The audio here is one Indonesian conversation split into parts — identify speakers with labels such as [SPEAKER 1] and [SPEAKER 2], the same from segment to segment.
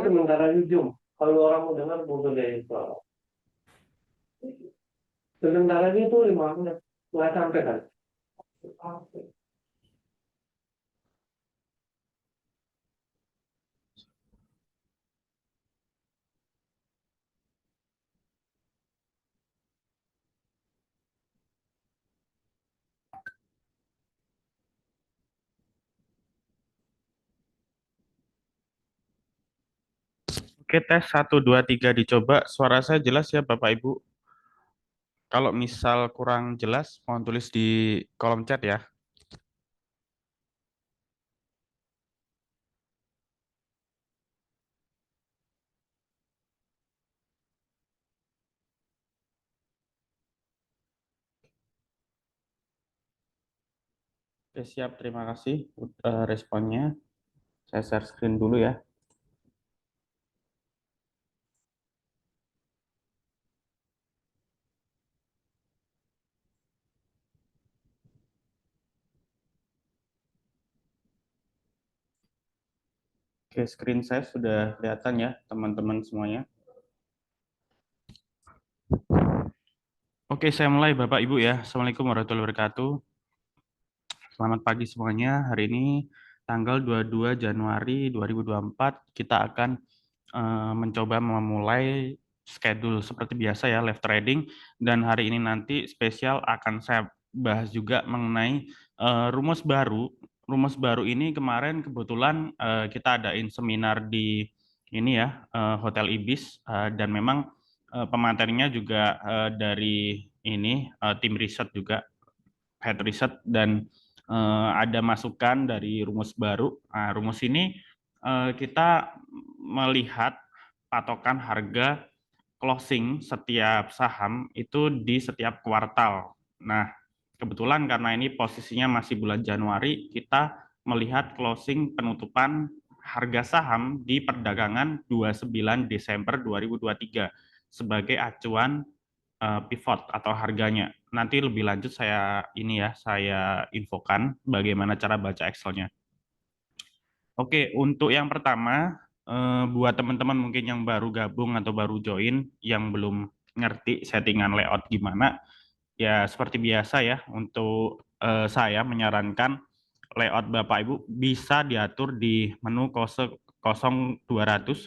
[SPEAKER 1] sementara ujung. Kalau orang mau dengar butuh dari itu. Sementara itu 5 menit. Nggak sampai kan?
[SPEAKER 2] Oke, tes 1, 2, 3 dicoba. Suara saya jelas ya, Bapak Ibu. Kalau misal kurang jelas, mohon tulis di kolom chat ya. Oke, siap. Terima kasih responnya. Saya share screen dulu ya. Oke, screen saya sudah kelihatan ya, teman-teman semuanya. Oke, saya mulai Bapak Ibu ya. Assalamualaikum warahmatullahi wabarakatuh. Selamat pagi semuanya. Hari ini tanggal 22 Januari 2024 kita akan mencoba memulai schedule seperti biasa ya, live trading, dan hari ini nanti spesial akan saya bahas juga mengenai rumus baru. Rumus baru ini kemarin kebetulan kita adain seminar di ini ya, Hotel Ibis, dan memang pematerinya juga dari ini tim riset juga, head riset, dan ada masukan dari rumus baru. Nah, rumus ini kita melihat patokan harga closing setiap saham itu di setiap kuartal. Nah, kebetulan karena ini posisinya masih bulan Januari, kita melihat closing penutupan harga saham di perdagangan 29 Desember 2023 sebagai acuan pivot atau harganya. Nanti lebih lanjut saya infokan bagaimana cara baca Excel-nya. Oke, untuk yang pertama, buat teman-teman mungkin yang baru gabung atau baru join, yang belum ngerti settingan layout gimana, ya seperti biasa ya, untuk saya menyarankan layout Bapak Ibu bisa diatur di menu 0200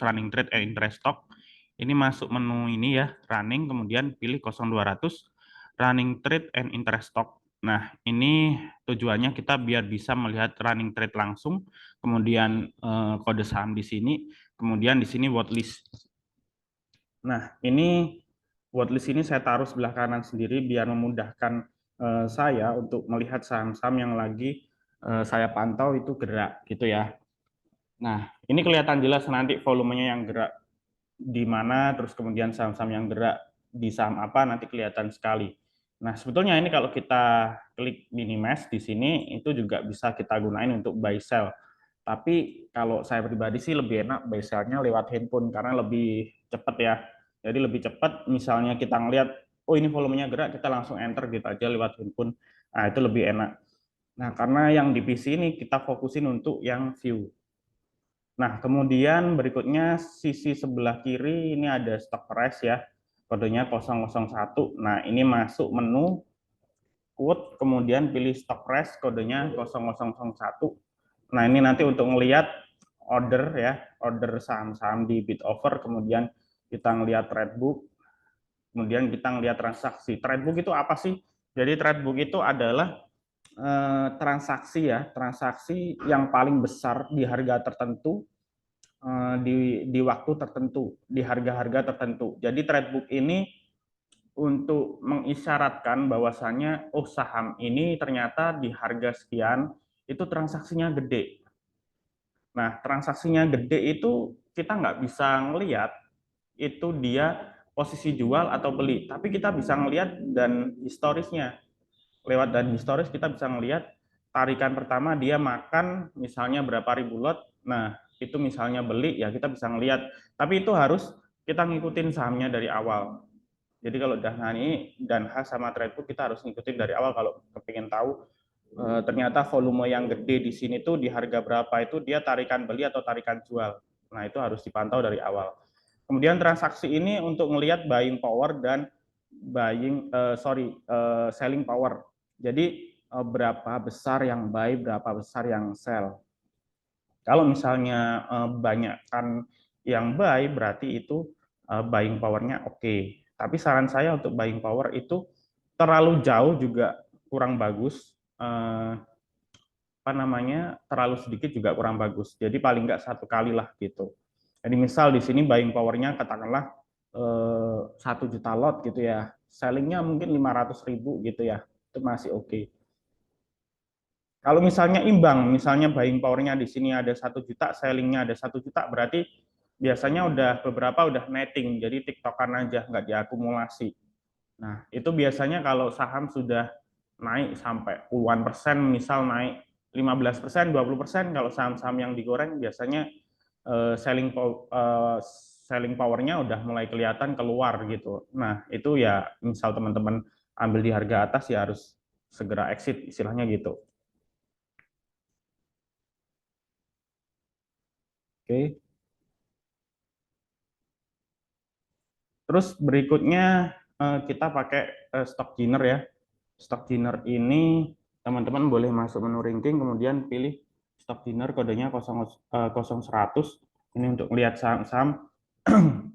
[SPEAKER 2] running trade and interest stock. Ini masuk menu ini ya, running, kemudian pilih 0200 running trade and interest stock. Nah, ini tujuannya kita biar bisa melihat running trade langsung, kemudian kode saham di sini, kemudian di sini watchlist. Nah, ini watchlist ini saya taruh sebelah kanan sendiri biar memudahkan saya untuk melihat saham-saham yang lagi saya pantau itu gerak gitu ya. Nah, ini kelihatan jelas nanti volumenya yang gerak di mana, terus kemudian saham-saham yang gerak di saham apa nanti kelihatan sekali. Nah, sebetulnya ini kalau kita klik minimize di sini itu juga bisa kita gunain untuk buy sell. Tapi kalau saya pribadi sih lebih enak buy sell-nya lewat handphone karena lebih cepat ya. Jadi lebih cepat, misalnya kita ngelihat, oh ini volumenya gerak, kita langsung enter gitu aja lewat handphone. Nah, itu lebih enak. Nah, karena yang di PC ini kita fokusin untuk yang view. Nah, kemudian berikutnya sisi sebelah kiri ini ada stock price ya, kodenya 001. Nah, ini masuk menu quote, kemudian pilih stock price, kodenya 0001. Nah, ini nanti untuk melihat order ya, order saham-saham di bid offer, kemudian kita ngelihat trade book, kemudian kita ngelihat transaksi. Trade book itu apa sih? Jadi trade book itu adalah transaksi ya, transaksi yang paling besar di harga tertentu, di waktu tertentu, di harga-harga tertentu. Jadi trade book ini untuk mengisyaratkan bahwasannya oh saham ini ternyata di harga sekian itu transaksinya gede. Nah, transaksinya gede itu kita nggak bisa ngelihat itu dia posisi jual atau beli, tapi kita bisa ngelihat dan historisnya. Lewat dan historis kita bisa ngelihat tarikan pertama dia makan misalnya berapa ribu lot. Nah, itu misalnya beli ya kita bisa ngelihat. Tapi itu harus kita ngikutin sahamnya dari awal. Jadi kalau Dahani dan H sama Tradebook kita harus ngikutin dari awal kalau kepingin tahu ternyata volume yang gede di sini tuh di harga berapa itu dia tarikan beli atau tarikan jual. Nah, itu harus dipantau dari awal. Kemudian transaksi ini untuk melihat buying power dan selling power. Jadi berapa besar yang buy, berapa besar yang sell. Kalau misalnya banyakkan yang buy, berarti itu buying power-nya oke. Tapi saran saya untuk buying power itu terlalu jauh juga kurang bagus. Terlalu sedikit juga kurang bagus. Jadi paling nggak satu kali lah gitu. Jadi misal di sini buying power-nya katakanlah 1 juta lot gitu ya, sellingnya mungkin 500.000 gitu ya, itu masih oke. Kalau misalnya imbang, misalnya buying power-nya di sini ada 1 juta, sellingnya ada 1 juta, berarti biasanya beberapa udah netting, jadi tiktokan aja, nggak diakumulasi. Nah, itu biasanya kalau saham sudah naik sampai puluhan persen, misal naik 15%, 20%, kalau saham-saham yang digoreng biasanya selling power-nya udah mulai kelihatan keluar gitu. Nah, itu ya misal teman-teman ambil di harga atas ya harus segera exit istilahnya gitu. Oke. Terus berikutnya kita pakai stock jinner ya. Stock jinner ini teman-teman boleh masuk menu ranking, kemudian pilih stock jinner kodenya 0100. Ini untuk melihat saham-saham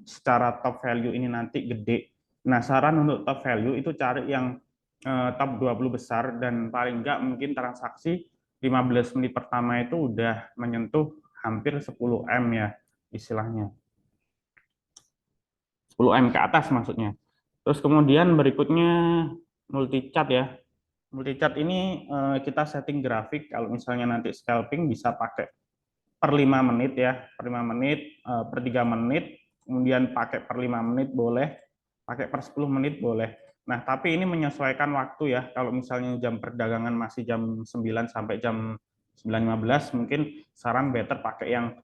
[SPEAKER 2] secara top value ini nanti gede. Nah, saran untuk top value itu cari yang top 20 besar dan paling enggak mungkin transaksi 15 menit pertama itu udah menyentuh hampir 10 M ya istilahnya. 10 M ke atas maksudnya. Terus kemudian berikutnya multi chart ya. Multi chart ini kita setting grafik, kalau misalnya nanti scalping bisa pakai per 5 menit ya, per 5 menit, per 3 menit, kemudian pakai per 5 menit boleh, pakai per 10 menit boleh. Nah, tapi ini menyesuaikan waktu ya. Kalau misalnya jam perdagangan masih jam 9 sampai jam 9.15, mungkin saran better pakai yang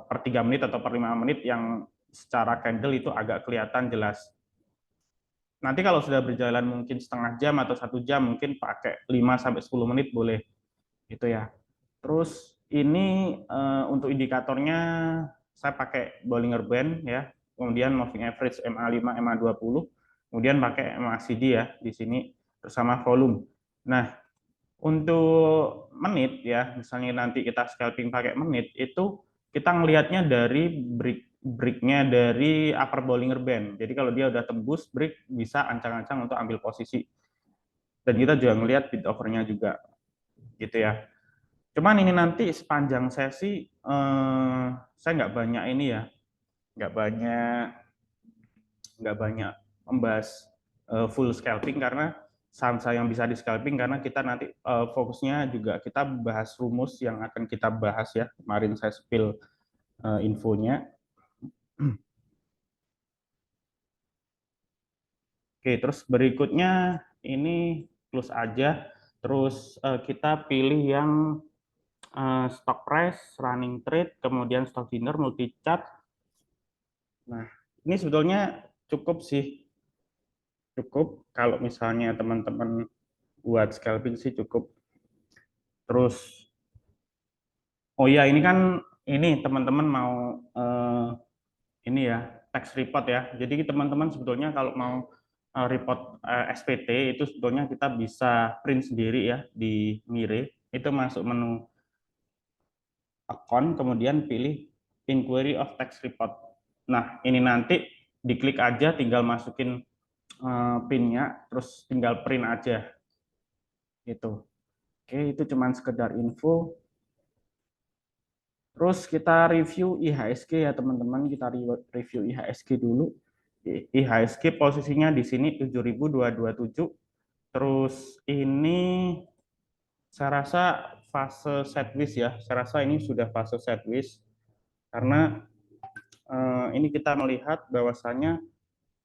[SPEAKER 2] per 3 menit atau per 5 menit yang secara candle itu agak kelihatan jelas. Nanti kalau sudah berjalan mungkin setengah jam atau 1 jam, mungkin pakai 5 sampai 10 menit boleh gitu ya. Terus ini untuk indikatornya saya pakai Bollinger Band ya, kemudian moving average MA5, MA20, kemudian pakai MACD ya di sini bersama volume. Nah, untuk menit ya, misalnya nanti kita scalping pakai menit, itu kita ngelihatnya dari breaknya dari upper Bollinger Band. Jadi kalau dia udah tembus break, bisa ancang-ancang untuk ambil posisi. Dan kita juga ngelihat bid overnya juga, gitu ya. Cuman ini nanti sepanjang sesi saya nggak banyak ini ya, nggak banyak membahas full scalping karena saham-saham yang bisa di scalping, karena kita nanti fokusnya juga kita bahas rumus yang akan kita bahas ya. Kemarin saya spill infonya. Oke, terus berikutnya ini close aja. Terus kita pilih yang stock price, running trade, kemudian stock dinner, multi chart. Nah, ini sebetulnya cukup sih. Cukup kalau misalnya teman-teman buat scalping sih cukup. Terus, oh ya ini kan ini teman-teman mau ini ya tax report ya. Jadi teman-teman sebetulnya kalau mau report SPT itu sebetulnya kita bisa print sendiri ya di Mire. Itu masuk menu account, kemudian pilih inquiry of tax report. Nah, ini nanti diklik aja, tinggal masukin PIN-nya, terus tinggal print aja. Gitu. Oke, itu cuma sekedar info. Terus kita review IHSG ya teman-teman, kita review IHSG dulu. IHSG posisinya di sini 7.227. Terus ini saya rasa fase sideways ya. Saya rasa ini sudah fase sideways karena ini kita melihat bahwasannya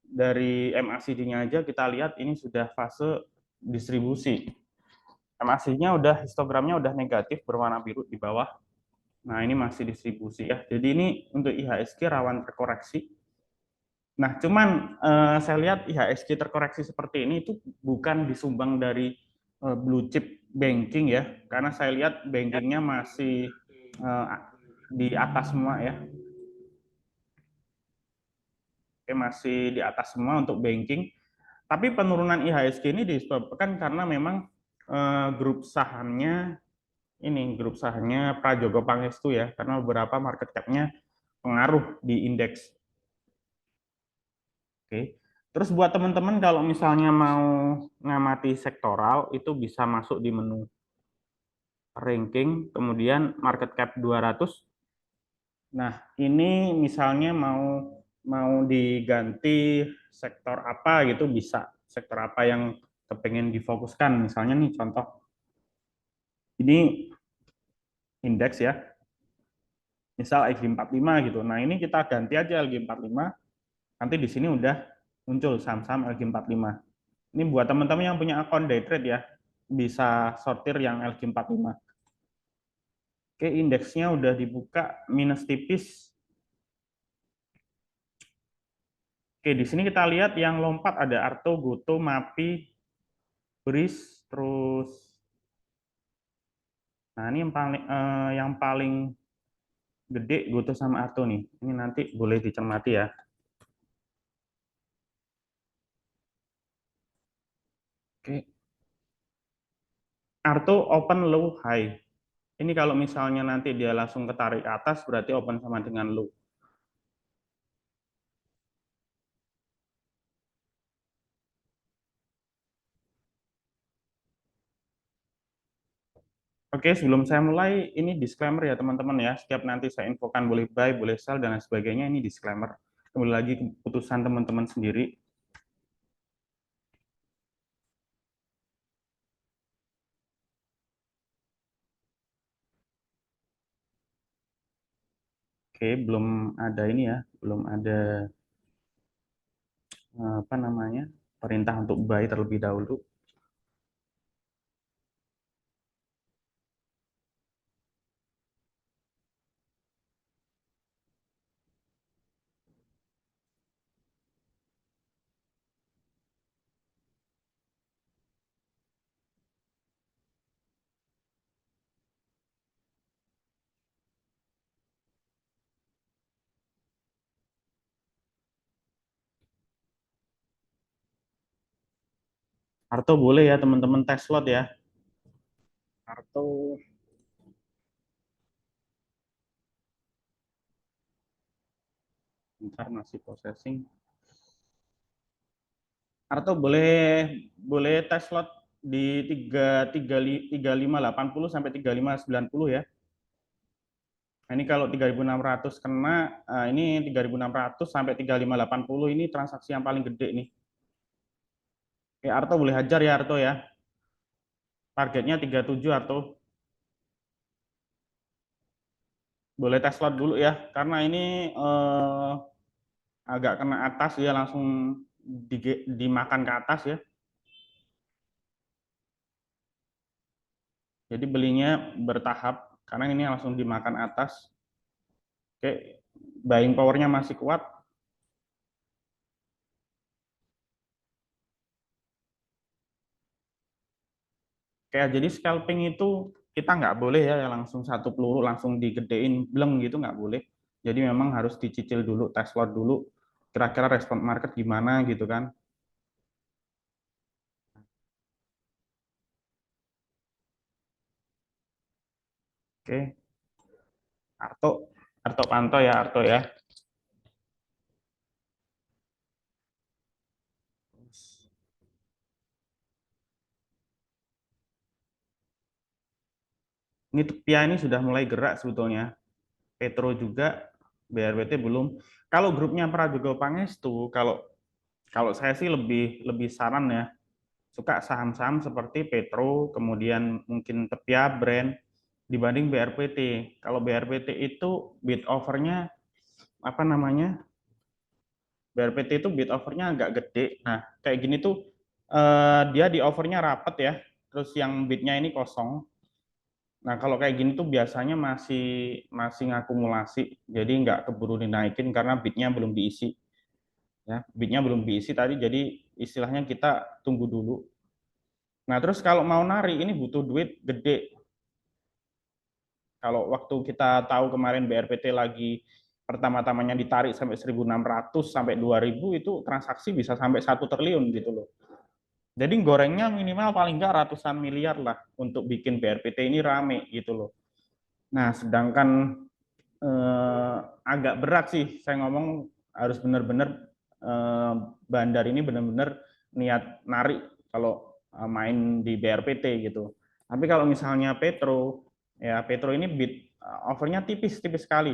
[SPEAKER 2] dari MACD-nya aja kita lihat ini sudah fase distribusi. MACD-nya udah histogramnya udah negatif berwarna biru di bawah. Nah, ini masih distribusi ya. Jadi ini untuk IHSG rawan terkoreksi. Nah, cuman saya lihat IHSG terkoreksi seperti ini itu bukan disumbang dari blue chip banking ya. Karena saya lihat bankingnya masih di atas semua ya. Oke, masih di atas semua untuk banking. Tapi penurunan IHSG ini disebabkan karena memang grup sahamnya Prajogo Pangestu ya, karena beberapa market cap-nya pengaruh di indeks. Oke. Terus buat teman-teman kalau misalnya mau ngamati sektoral itu bisa masuk di menu ranking, kemudian market cap 200. Nah, ini misalnya mau mau diganti sektor apa gitu bisa. Sektor apa yang kepengen difokuskan. Misalnya nih contoh ini indeks ya. Misal LG45 gitu. Nah, ini kita ganti aja LG45. Nanti di sini udah muncul saham-saham LG45. Ini buat teman-teman yang punya akun day trade ya, bisa sortir yang LG45. Oke, indeksnya udah dibuka minus tipis. Oke, di sini kita lihat yang lompat ada Arto, Goto, Mapi, Bris, terus nah ini yang paling gede Goto sama Arto nih. Ini nanti boleh dicermati ya. Oke. Arto open low high. Ini kalau misalnya nanti dia langsung ketarik ke atas berarti open sama dengan low. Oke, sebelum saya mulai, ini disclaimer ya teman-teman ya. Setiap nanti saya infokan boleh buy, boleh sell, dan lain sebagainya, ini disclaimer. Kembali lagi keputusan teman-teman sendiri. Oke, belum ada ini ya, belum ada apa namanya perintah untuk buy terlebih dahulu. Arto boleh ya teman-teman tes slot ya. Arto ntar masih processing. Arto boleh boleh tes slot di 3580 sampai 3590 ya. Nah, ini kalau 3.600 kena, ini 3.600 sampai 3580 ini transaksi yang paling gede nih. Oke, Arto boleh hajar ya Arto ya. Targetnya 37 Arto. Boleh tes slot dulu ya, karena ini agak kena atas ya langsung dimakan ke atas ya. Jadi belinya bertahap, karena ini langsung dimakan atas. Oke, buying powernya masih kuat. Kayak jadi scalping itu kita nggak boleh ya langsung satu peluru langsung digedein bleng gitu nggak boleh. Jadi memang harus dicicil dulu, tes lot dulu, kira-kira respon market gimana gitu kan. Oke, Arto, Arto pantau ya Arto ya. Ini Tupia ini sudah mulai gerak sebetulnya. Petro juga, BRPT belum. Kalau grupnya Prajogo Pangestu, kalau kalau saya sih lebih lebih saran ya, suka saham-saham seperti Petro, kemudian mungkin Tepia Brand dibanding BRPT. Kalau BRPT itu bid overnya apa namanya? BRPT itu bid overnya agak gede. Nah, kayak gini tuh dia di overnya rapet ya. Terus yang bidnya ini kosong. Nah, kalau kayak gini tuh biasanya masih masih ngakumulasi. Jadi nggak keburu dinaikin karena bidnya belum diisi. Ya, bidnya belum diisi tadi. Jadi istilahnya kita tunggu dulu. Nah, terus kalau mau nari ini butuh duit gede. Kalau waktu kita tahu kemarin BRPT lagi pertama-tamanya ditarik sampai 1.600 sampai 2.000 itu transaksi bisa sampai 1 triliun gitu loh. Jadi gorengnya minimal paling nggak ratusan miliar lah untuk bikin BRPT ini rame gitu loh. Nah, sedangkan agak berat sih saya ngomong, harus benar-benar bandar ini benar-benar niat narik kalau main di BRPT gitu. Tapi kalau misalnya Petro, ya Petro ini bid offernya tipis-tipis sekali.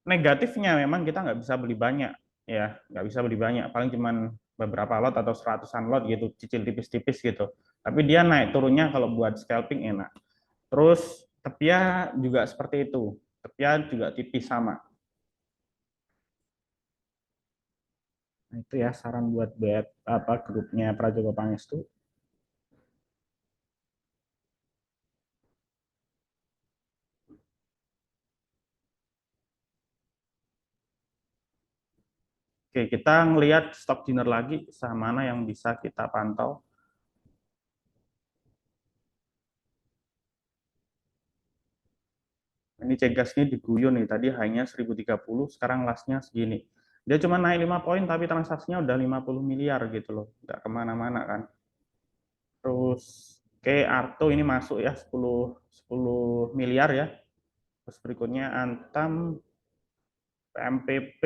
[SPEAKER 2] Negatifnya memang kita nggak bisa beli banyak, ya nggak bisa beli banyak, paling cuman beberapa lot atau seratusan lot gitu, cicil tipis-tipis gitu. Tapi dia naik turunnya kalau buat scalping enak. Terus tepia juga seperti itu, tepia juga tipis sama. Nah, itu ya saran buat grupnya Prajogo Pangestu. Oke, kita ngelihat stok dinner lagi, saham mana yang bisa kita pantau. Ini Cegas ini diguyur nih, tadi hanya 1030, sekarang lastnya segini. Dia cuma naik 5 poin, tapi transaksinya udah 50 miliar gitu loh, nggak kemana-mana kan. Terus, oke, Arto ini masuk ya, 10 miliar ya. Terus berikutnya Antam, PMPP,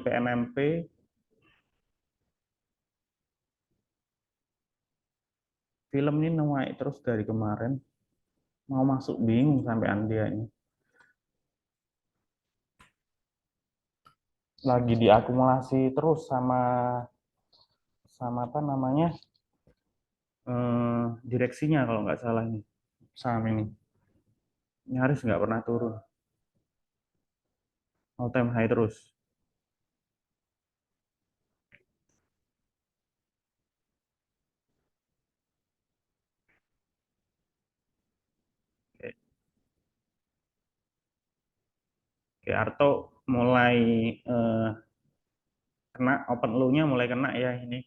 [SPEAKER 2] PMMP, film ini naik terus dari kemarin, mau masuk bingung sampai Andia ini. Lagi diakumulasi terus sama apa namanya, direksinya kalau nggak salah nih, saham ini nyaris nggak pernah turun, all time high terus. Oke, oke, Arto mulai eh, kena open low-nya, mulai kena ya ini.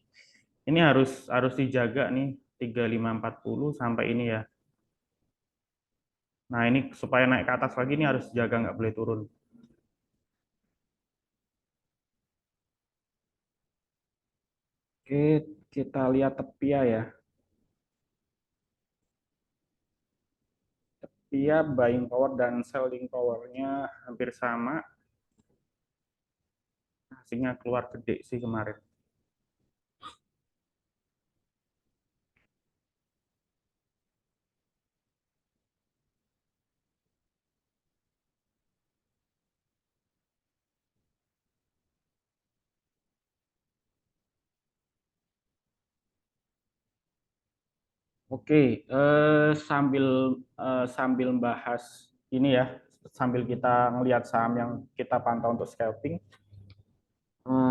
[SPEAKER 2] Ini harus dijaga nih 3540 sampai ini ya. Nah, ini supaya naik ke atas lagi ini harus dijaga, nggak boleh turun. Oke, kita lihat tepia ya. Tepia buying power dan selling power-nya hampir sama. Hasilnya keluar gede sih kemarin. Oke, sambil bahas ini ya, sambil kita ngelihat saham yang kita pantau untuk scalping,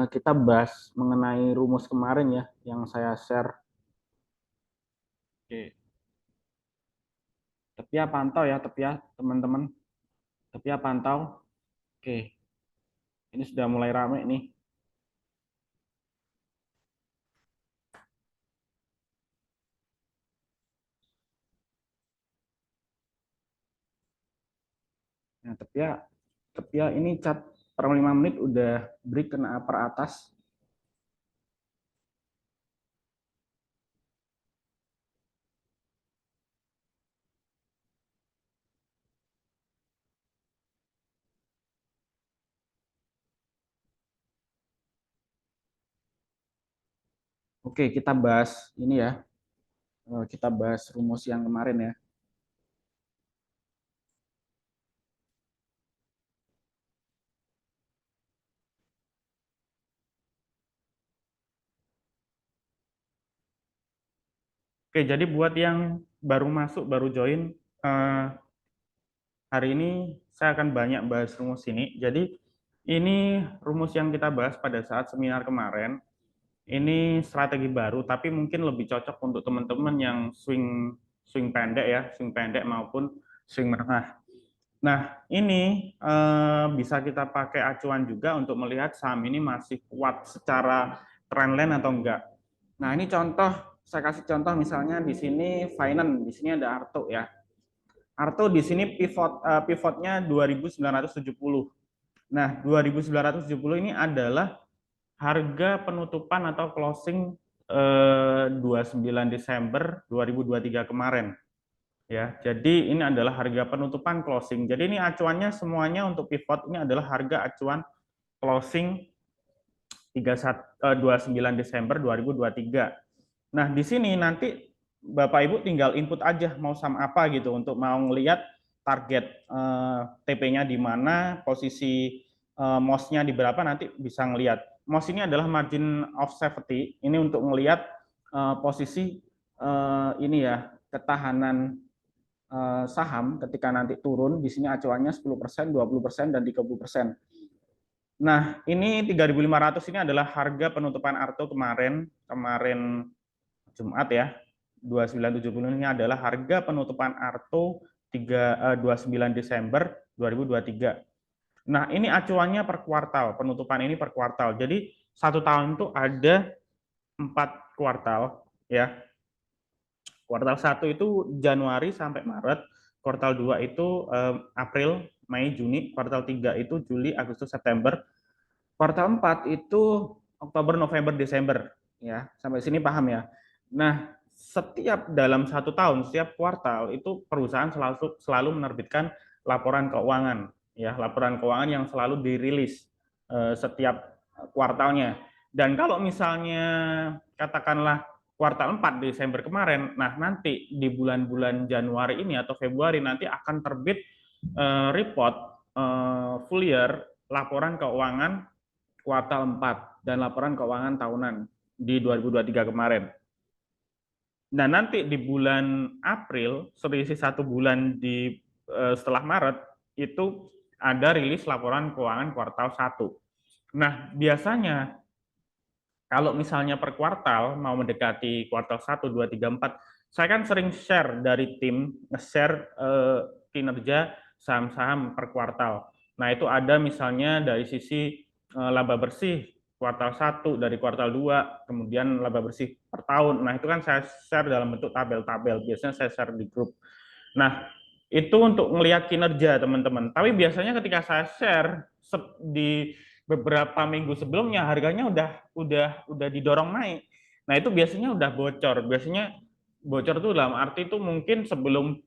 [SPEAKER 2] kita bahas mengenai rumus kemarin ya, yang saya share. Oke, Tepia pantau ya, Tepia teman-teman. Tepia pantau. Oke, ini sudah mulai rame nih. Nah, Tepia ini cat per 5 menit udah break kena upper atas. Oke, kita bahas ini ya. Kita bahas rumus yang kemarin ya. Oke, jadi buat yang baru masuk, baru join, hari ini saya akan banyak bahas rumus ini. Jadi ini rumus yang kita bahas pada saat seminar kemarin. Ini strategi baru, tapi mungkin lebih cocok untuk teman-teman yang swing swing pendek ya, swing pendek maupun swing menengah. Nah, ini bisa kita pakai acuan juga untuk melihat saham ini masih kuat secara trendline atau enggak. Nah, ini contoh, saya kasih contoh misalnya di sini Finance, di sini ada Arto ya. Arto di sini pivotnya 2970. Nah, 2.970 ini adalah harga penutupan atau closing 29 Desember 2023 kemarin. Ya, jadi ini adalah harga penutupan closing. Jadi ini acuannya semuanya untuk pivot ini adalah harga acuan closing 29 Desember 2023. Nah, di sini nanti Bapak Ibu tinggal input aja mau saham apa gitu untuk mau ngelihat target TP-nya di mana, posisi MOS-nya di berapa, nanti bisa ngelihat. MOS ini adalah margin of safety, ini untuk ngelihat posisi ini ya, ketahanan saham ketika nanti turun. Di sini acuannya 10%, 20%, dan 30%. Nah, ini 3.500 ini adalah harga penutupan Arto kemarin Jumat ya. 2970 ini adalah harga penutupan Arto 29 Desember 2023. Nah, ini acuannya per kuartal, penutupan ini per kuartal. Jadi satu tahun itu ada 4 kuartal ya. Kuartal 1 itu Januari sampai Maret, kuartal 2 itu April, Mei, Juni, kuartal 3 itu Juli, Agustus, September, kuartal 4 itu Oktober, November, Desember. Ya, sampai sini paham ya. Nah, setiap dalam satu tahun, setiap kuartal itu perusahaan selalu menerbitkan laporan keuangan, ya, laporan keuangan yang selalu dirilis setiap kuartalnya. Dan kalau misalnya katakanlah kuartal 4 Desember kemarin, nah nanti di bulan-bulan Januari ini atau Februari nanti akan terbit report full year laporan keuangan kuartal 4 dan laporan keuangan tahunan di 2023 kemarin. Nah, nanti di bulan April, selisih 1 bulan setelah Maret, itu ada rilis laporan keuangan kuartal 1. Nah, biasanya kalau misalnya per kuartal mau mendekati kuartal 1, 2, 3, 4, saya kan sering share dari tim, nge-share kinerja saham-saham per kuartal. Nah, itu ada misalnya dari sisi laba bersih kuartal 1, dari kuartal 2, kemudian laba bersih per tahun. Nah, itu kan saya share dalam bentuk tabel-tabel. Biasanya saya share di grup. Nah, itu untuk melihat kinerja teman-teman. Tapi biasanya ketika saya share di beberapa minggu sebelumnya harganya udah didorong naik. Nah, itu biasanya udah bocor. Biasanya bocor itu dalam arti itu mungkin sebelum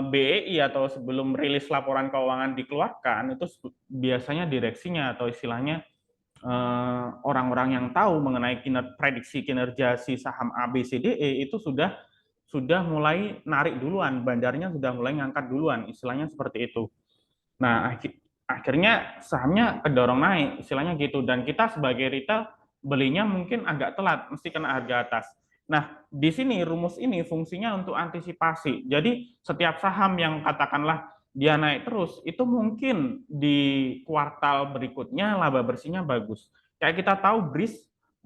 [SPEAKER 2] BEI atau sebelum rilis laporan keuangan dikeluarkan, itu biasanya direksinya atau istilahnya orang-orang yang tahu mengenai prediksi kinerja si saham ABCDE itu sudah mulai narik duluan, bandarnya sudah mulai ngangkat duluan, istilahnya seperti itu. Nah, akhirnya sahamnya kedorong naik, istilahnya gitu. Dan kita sebagai retail belinya mungkin agak telat, mesti kena harga atas. Nah, di sini rumus ini fungsinya untuk antisipasi. Jadi setiap saham yang katakanlah dia naik terus, itu mungkin di kuartal berikutnya laba bersihnya bagus. Kayak kita tahu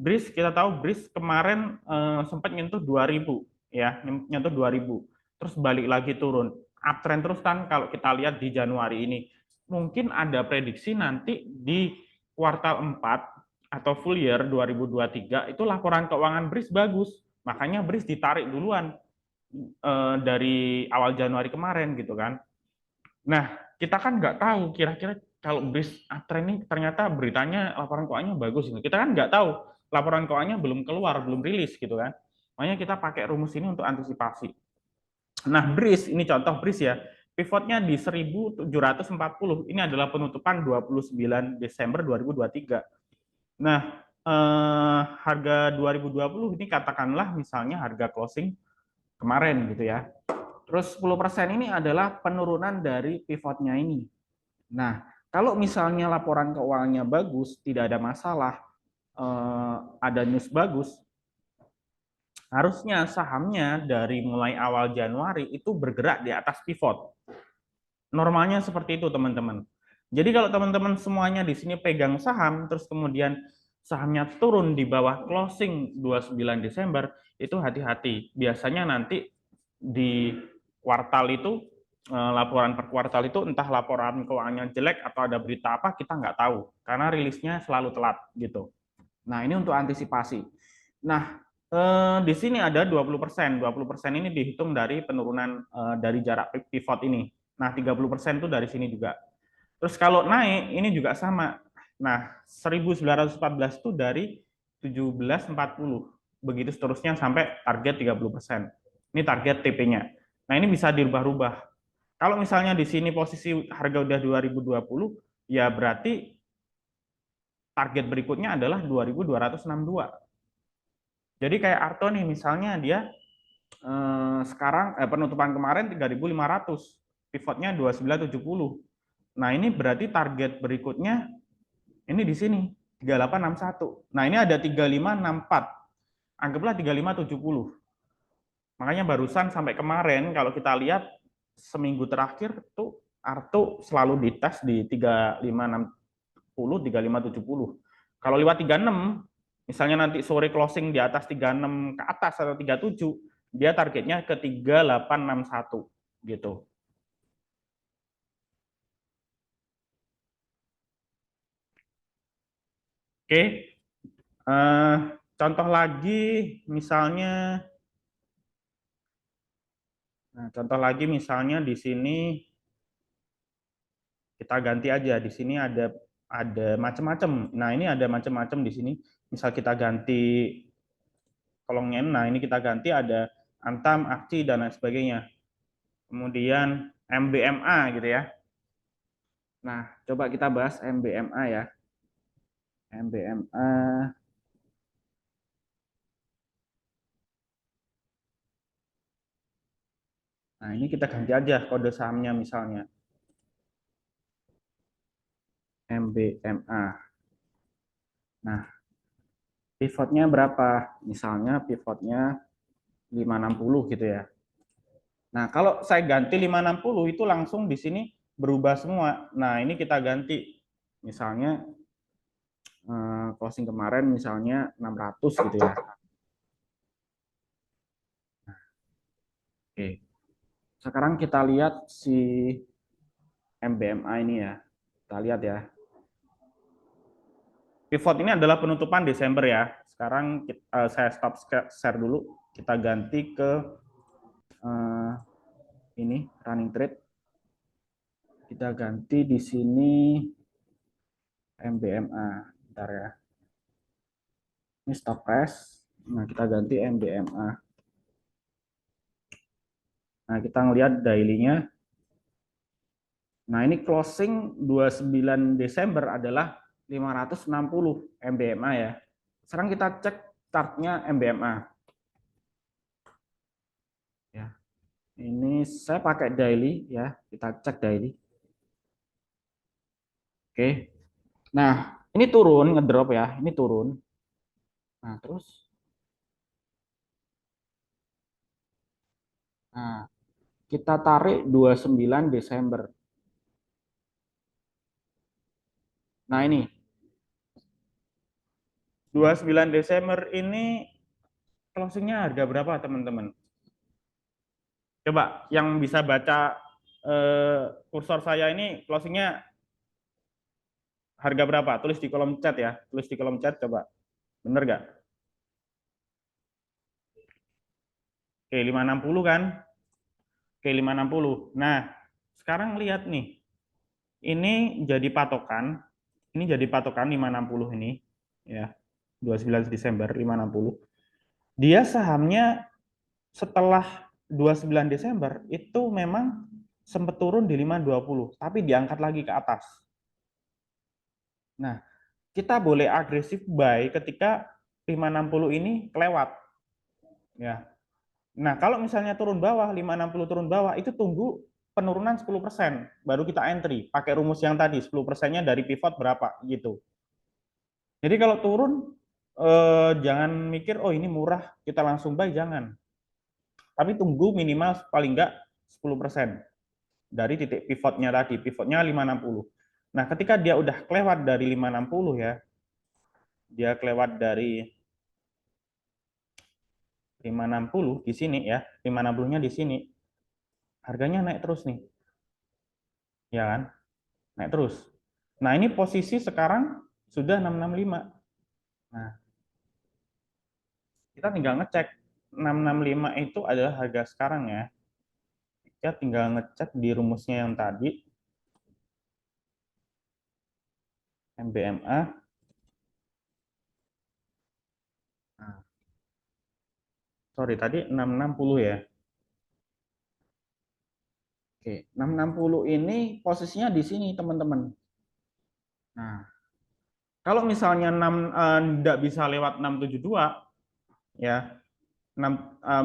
[SPEAKER 2] BRIS kemarin sempat nyentuh 2000 ya, nyentuh 2000. Terus balik lagi turun. Uptrend terus kan kalau kita lihat di Januari ini. Mungkin ada prediksi nanti di kuartal 4 atau full year 2023 itu laporan keuangan BRIS bagus. Makanya BRIS ditarik duluan dari awal Januari kemarin gitu kan. Nah, kita kan nggak tahu kira-kira kalau BRIS uptrend ini ternyata beritanya laporan keuangannya bagus. Kita kan nggak tahu, laporan keuangannya belum keluar, belum rilis gitu kan. Makanya kita pakai rumus ini untuk antisipasi. Nah, BRIS, ini contoh BRIS ya, pivotnya di 1740, ini adalah penutupan 29 Desember 2023. Nah, harga 2020 ini katakanlah misalnya harga closing kemarin gitu ya. Terus 10% ini adalah penurunan dari pivotnya ini. Nah, kalau misalnya laporan keuangannya bagus, tidak ada masalah, ada news bagus, harusnya sahamnya dari mulai awal Januari itu bergerak di atas pivot. Normalnya seperti itu, teman-teman. Jadi kalau teman-teman semuanya di sini pegang saham, terus kemudian sahamnya turun di bawah closing 29 Desember, itu hati-hati. Biasanya nanti di kuartal itu, laporan per kuartal itu entah laporan keuangannya jelek atau ada berita apa, kita nggak tahu. Karena rilisnya selalu telat gitu. Nah, ini untuk antisipasi. Nah, di sini ada 20%. 20% ini dihitung dari penurunan dari jarak pivot ini. Nah, 30% itu dari sini juga. Terus kalau naik ini juga sama. Nah, 1914 itu dari 1740. Begitu seterusnya sampai target 30%. Ini target TP-nya. Nah, ini bisa dirubah-rubah. Kalau misalnya di sini posisi harga udah 2020, ya berarti target berikutnya adalah 2262. Jadi kayak Arto nih, misalnya dia sekarang penutupan kemarin 3500, pivotnya 2970. Nah, ini berarti target berikutnya ini di sini 3861. Nah, ini ada 3564. Anggaplah 3570. Makanya barusan sampai kemarin kalau kita lihat seminggu terakhir tuh Arto selalu dites di 3560, 3570. Kalau lewat 36, misalnya nanti sore closing di atas 36 ke atas atau 37, dia targetnya ke 3861 gitu. Oke. Contoh lagi misalnya di sini kita ganti aja. Di sini ada macam-macam. Nah, ini ada macam-macam di sini. Misal kita ganti kolongnya. Nah, ini kita ganti ada Antam, Aksi dan lain sebagainya. Kemudian MBMA gitu ya. Nah, coba kita bahas MBMA ya. MBMA. Nah, ini kita ganti aja kode sahamnya misalnya. MBMA. Nah, pivotnya berapa? Misalnya pivotnya 560 gitu ya. Nah, kalau saya ganti 560 itu langsung di sini berubah semua. Nah, ini kita ganti. Misalnya closing kemarin misalnya 600 gitu ya. Oke. Sekarang kita lihat si MBMA ini ya. Kita lihat ya. Pivot ini adalah penutupan Desember ya. Sekarang saya stop share dulu. Kita ganti ke ini running trade. Kita ganti di sini MBMA. Bentar ya. Ini stop price. Nah, kita ganti MBMA. Nah, kita ngelihat daily-nya. Nah, ini closing 29 Desember adalah 560 MBMA ya. Sekarang kita cek chartnya MBMA. Ya. Ini saya pakai daily ya. Kita cek daily. Oke. Nah, ini turun, ngedrop ya. Ini turun. Nah, terus. Nah, kita tarik 29 Desember. Nah, ini 29 Desember ini closingnya harga berapa, teman-teman? Coba yang bisa baca kursor saya ini closingnya harga berapa? Tulis di kolom chat ya. Tulis di kolom chat coba. Bener nggak? Oke, 560 kan? Oke, 560. Nah, sekarang lihat nih. Ini jadi patokan. Ini jadi patokan 560 ini. Ya, 29 Desember 560. Dia sahamnya setelah 29 Desember itu memang sempat turun di 520, tapi diangkat lagi ke atas. Nah, kita boleh agresif buy ketika 560 ini kelewat. Ya. Nah, kalau misalnya turun bawah, 560 turun bawah, itu tunggu penurunan 10%, baru kita entry. Pakai rumus yang tadi, 10%-nya dari pivot berapa, gitu. Jadi kalau turun, jangan mikir, oh ini murah, kita langsung buy, jangan. Tapi tunggu minimal paling enggak 10% dari titik pivotnya tadi, pivotnya 560. Nah, ketika dia udah kelewat dari 560 ya, dia kelewat dari 560 di sini ya, 560-nya di sini, harganya naik terus nih, ya kan? Naik terus. Nah, ini posisi sekarang sudah 665. Nah, kita tinggal ngecek 665 itu adalah harga sekarang ya. Kita tinggal ngecek di rumusnya yang tadi. MBMA. Nah, sorry tadi 660 ya. Oke, 660 ini posisinya di sini teman-teman. Nah, kalau misalnya 6 tidak bisa lewat 672 ya. 6,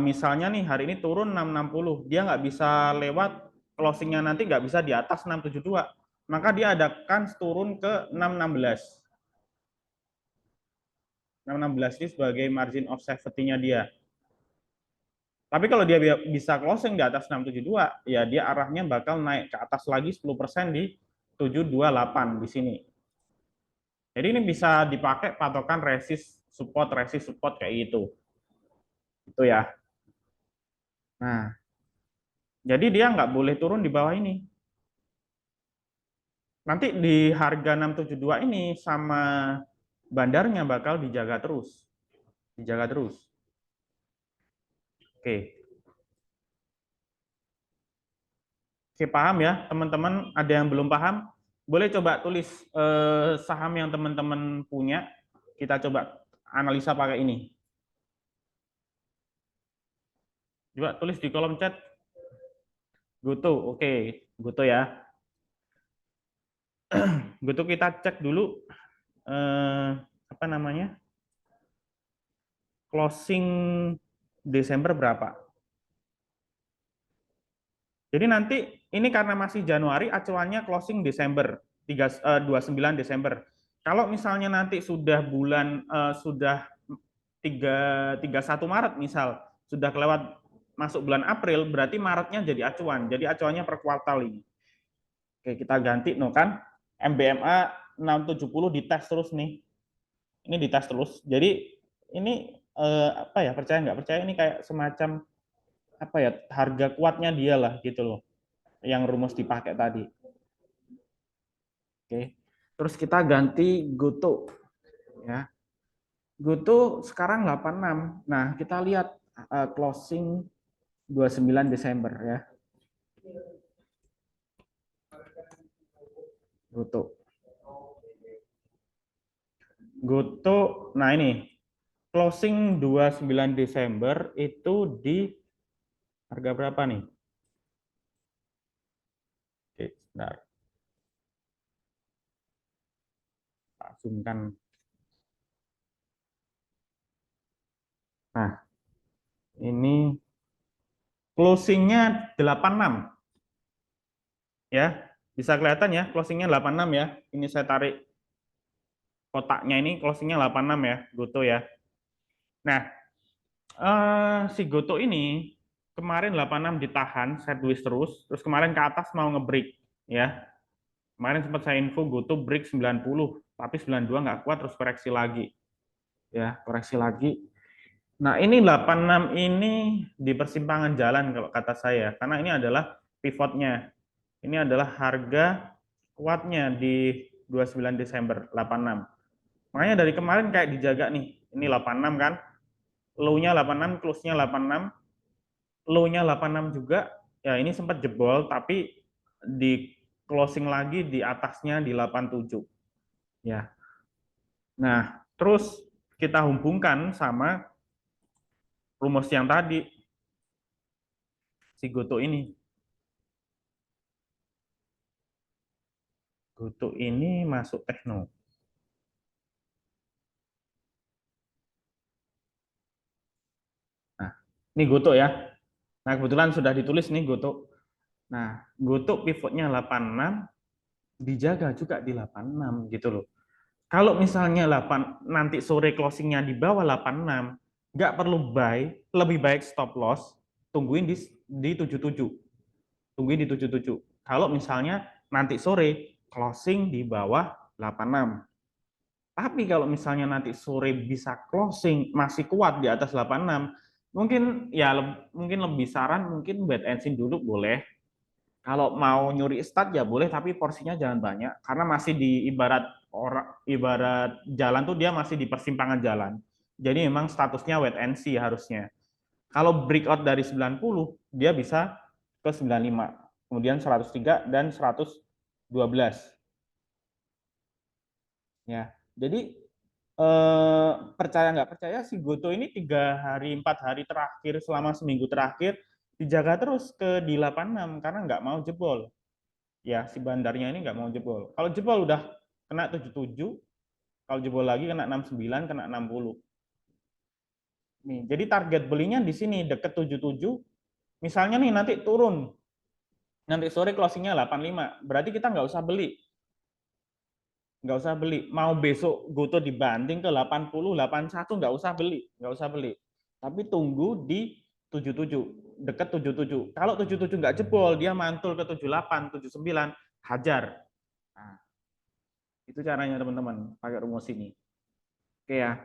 [SPEAKER 2] misalnya nih hari ini turun 660, dia nggak bisa lewat closingnya nanti nggak bisa di atas 672, maka dia ada kans turun ke 616. 616 ini sebagai margin of safety-nya dia. Tapi kalau dia bisa closing di atas 672, ya dia arahnya bakal naik ke atas lagi 10% di 728 di sini. Jadi ini bisa dipakai patokan resist support kayak gitu. Itu ya. Nah, jadi dia nggak boleh turun di bawah ini. Nanti di harga 672 ini sama bandarnya bakal dijaga terus. Dijaga terus. Oke. Oke, paham ya, teman-teman? Ada yang belum paham? Boleh coba tulis saham yang teman-teman punya. Kita coba analisa pakai ini. Coba tulis di kolom chat. Goto, oke. Goto ya. Goto kita cek dulu apa namanya? Closing Desember berapa? Jadi nanti ini karena masih Januari, acuannya closing Desember, 29 Desember. Kalau misalnya nanti sudah bulan sudah 31 Maret misal, sudah kelewat masuk bulan April, berarti Maretnya jadi acuan. Jadi acuannya per kuartal ini. Oke, kita ganti no kan. MBMA 670 dites terus nih. Ini dites terus. Jadi ini apa ya, percaya nggak percaya ini kayak semacam apa ya, harga kuatnya dia lah gitu loh, yang rumus dipakai tadi. Oke, terus kita ganti Goto ya. Goto sekarang 86. Nah, kita lihat closing 29 Desember ya. Goto. Goto, nah ini closing 29 Desember itu di harga berapa nih? Oke, sebentar. Tak zoomkan. Nah, ini closingnya 86. Ya, bisa kelihatan ya, closingnya 86 ya. Ini saya tarik kotaknya, ini closingnya 86 ya, Goto ya. Nah, si Goto ini kemarin 86 ditahan, sideways terus kemarin ke atas mau nge-break ya. Kemarin sempat saya info Goto break 90, tapi 92 nggak kuat terus koreksi lagi. Ya, koreksi lagi. Nah, ini 86 ini di persimpangan jalan kalau kata saya, karena ini adalah pivotnya. Ini adalah harga kuatnya di 29 Desember 86. Makanya dari kemarin kayak dijaga nih. Ini 86 kan? Low-nya 86, close-nya 86. Low-nya 86 juga. Ya, ini sempat jebol tapi di closing lagi di atasnya di 87. Ya. Nah, terus kita hubungkan sama rumus yang tadi si Goto ini. Goto ini masuk tekno. Nah, ini Goto ya. Nah, kebetulan sudah ditulis nih Goto. Nah, Goto pivotnya 86, dijaga juga di 86 gitu loh. Kalau misalnya 8 nanti sore closingnya di bawah 86, nggak perlu buy, lebih baik stop loss, tungguin di 77. Tungguin di 77. Kalau misalnya nanti sore closing di bawah 86. Tapi kalau misalnya nanti sore bisa closing masih kuat di atas 86, mungkin ya mungkin lebih saran mungkin wait and see dulu boleh. Kalau mau nyuri start ya boleh, tapi porsinya jangan banyak karena masih di ibarat jalan tuh dia masih di persimpangan jalan. Jadi memang statusnya wait and see harusnya. Kalau breakout dari 90, dia bisa ke 95, kemudian 103 dan 112. Ya, jadi percaya nggak percaya si Goto ini 3 hari 4 hari terakhir selama seminggu terakhir dijaga terus ke di 86 karena nggak mau jebol. Ya, si bandarnya ini nggak mau jebol. Kalau jebol udah kena 77, kalau jebol lagi kena 69, kena 60. Nih, jadi target belinya di sini deket 77. Misalnya nih nanti turun, nanti sore closingnya 85, berarti kita nggak usah beli. Nggak usah beli. Mau besok Goto dibanting ke 80, 81, nggak usah beli. Tapi tunggu di 77, deket 77. Kalau 77 nggak jebol, dia mantul ke 78, 79, hajar. Nah, itu caranya teman-teman, pakai rumus ini. Oke ya.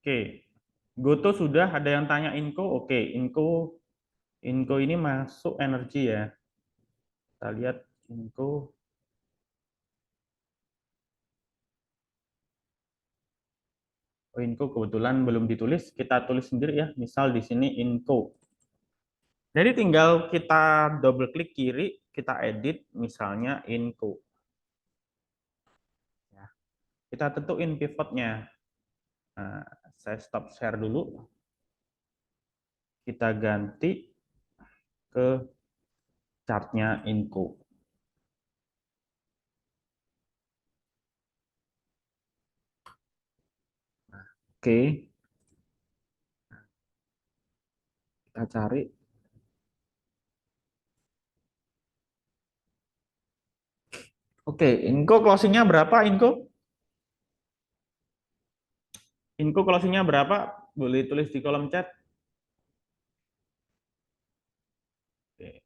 [SPEAKER 2] Oke. Goto sudah, ada yang tanya Inco. Oke, Inco ini masuk energi ya. Kita lihat Inco. Oh, Inco kebetulan belum ditulis, kita tulis sendiri ya. Misal di sini Inco. Jadi tinggal kita double klik kiri, kita edit misalnya Inco. Ya. Kita tentuin pivotnya. Nah, saya stop share dulu. Kita ganti ke chartnya Inco. Oke, kita cari. Oke, Inco closingnya berapa, Inco? Inco closingnya berapa? Boleh tulis di kolom chat. Oke.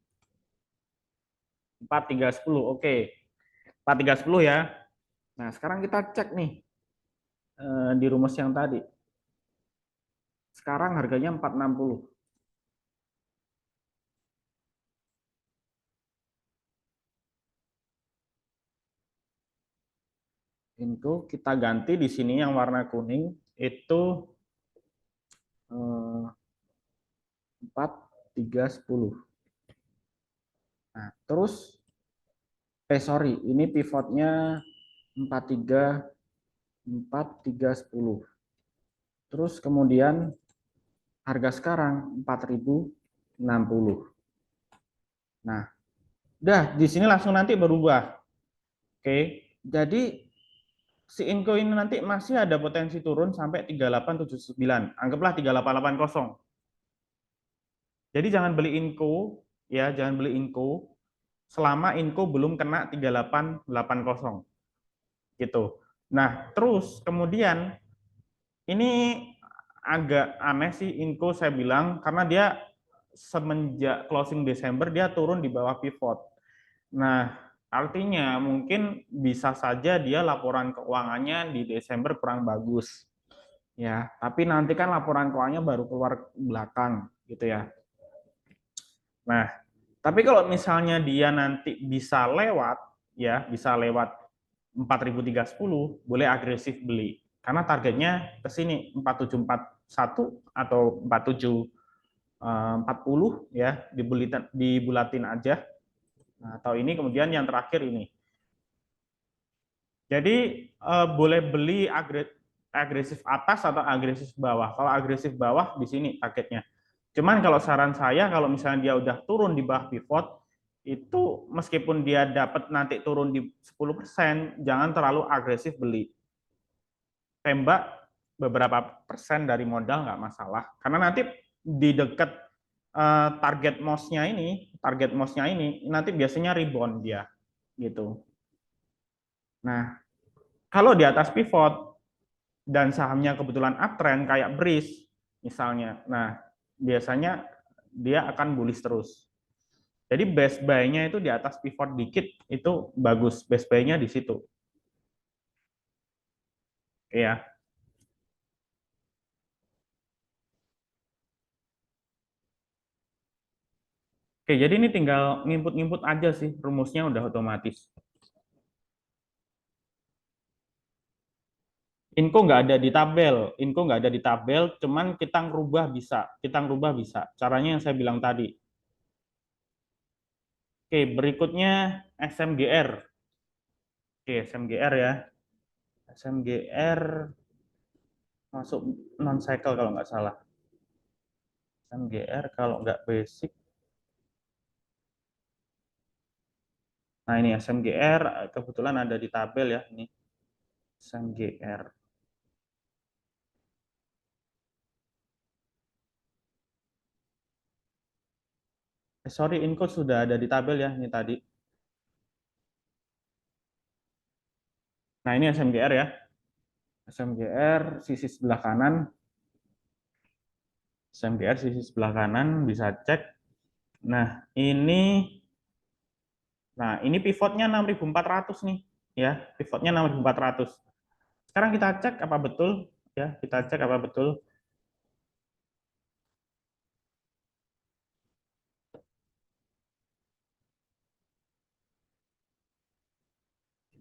[SPEAKER 2] 4310, oke. 4310 ya. Nah, sekarang kita cek nih di rumus yang tadi. Sekarang harganya 460. Itu kita ganti di sini yang warna kuning itu 4310. Nah, terus sorry, ini pivotnya 4310. Terus kemudian harga sekarang 4060. Nah, udah di sini langsung nanti berubah. Oke, jadi si Inco ini nanti masih ada potensi turun sampai 3879. Anggaplah 3880. Jadi jangan beli Inco, ya, jangan beli Inco selama Inco belum kena 3880. Gitu. Nah, terus kemudian ini agak aneh sih Inco saya bilang karena dia semenjak closing Desember dia turun di bawah pivot. Nah, artinya mungkin bisa saja dia laporan keuangannya di Desember kurang bagus. Ya, tapi nanti kan laporan keuangannya baru keluar belakang gitu ya. Nah, tapi kalau misalnya dia nanti bisa lewat ya, bisa lewat 4.310, boleh agresif beli. Karena targetnya ke sini 4741 atau 4740 ya, dibulatin aja. Nah, atau ini kemudian yang terakhir ini. Jadi boleh beli agresif atas atau agresif bawah. Kalau agresif bawah di sini targetnya. Cuman kalau saran saya kalau misalnya dia udah turun di bawah pivot itu meskipun dia dapat nanti turun di 10%, jangan terlalu agresif beli. Tembak beberapa persen dari modal nggak masalah. Karena nanti di dekat target MOS-nya ini nanti biasanya rebound dia gitu. Nah, kalau di atas pivot dan sahamnya kebetulan uptrend kayak BRIS misalnya, nah biasanya dia akan bullish terus. Jadi best buy-nya itu di atas pivot dikit itu bagus, best buy-nya di situ. Ya. Oke, jadi ini tinggal nginput-nginput aja sih, rumusnya udah otomatis. Inco nggak ada di tabel, Inco nggak ada di tabel, cuman kita ngerubah bisa. Caranya yang saya bilang tadi. Oke, berikutnya SMGR. Oke, SMGR ya. SMGR masuk non cycle kalau nggak salah. SMGR kalau nggak basic. Nah, ini SMGR kebetulan ada di tabel ya ini. SMGR. Sorry, Incode sudah ada di tabel ya ini tadi. Nah, ini SMGR ya. SMGR sisi sebelah kanan. SMGR sisi sebelah kanan bisa cek. Nah, ini pivotnya 6.400 nih ya. Pivotnya 6.400. Sekarang kita cek apa betul ya, kita cek apa betul.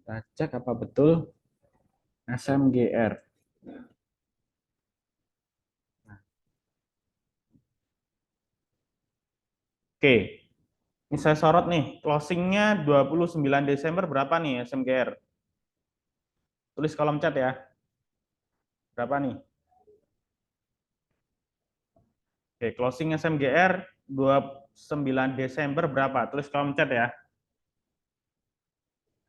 [SPEAKER 2] Kita cek apa betul SMGR. Oke, ini saya sorot nih, closingnya 29 Desember berapa nih SMGR? Tulis kolom chat ya. Berapa nih? Oke, closing SMGR 29 Desember berapa? Tulis kolom chat ya.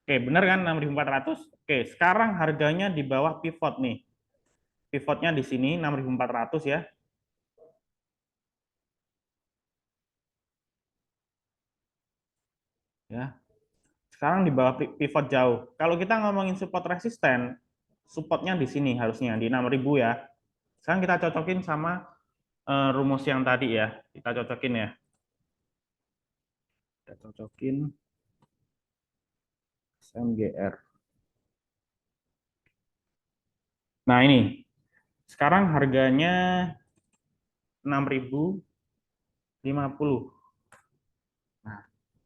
[SPEAKER 2] Oke, benar kan 6.400? Oke, sekarang harganya di bawah pivot nih. Pivotnya di sini 6.400 ya. Ya. Sekarang di bawah pivot jauh. Kalau kita ngomongin support resisten, supportnya di sini harusnya di 6.000 ya. Sekarang kita cocokin sama rumus yang tadi ya. Kita cocokin ya. Kita cocokin SMGR. Nah, ini. Sekarang harganya 6.050. Nah,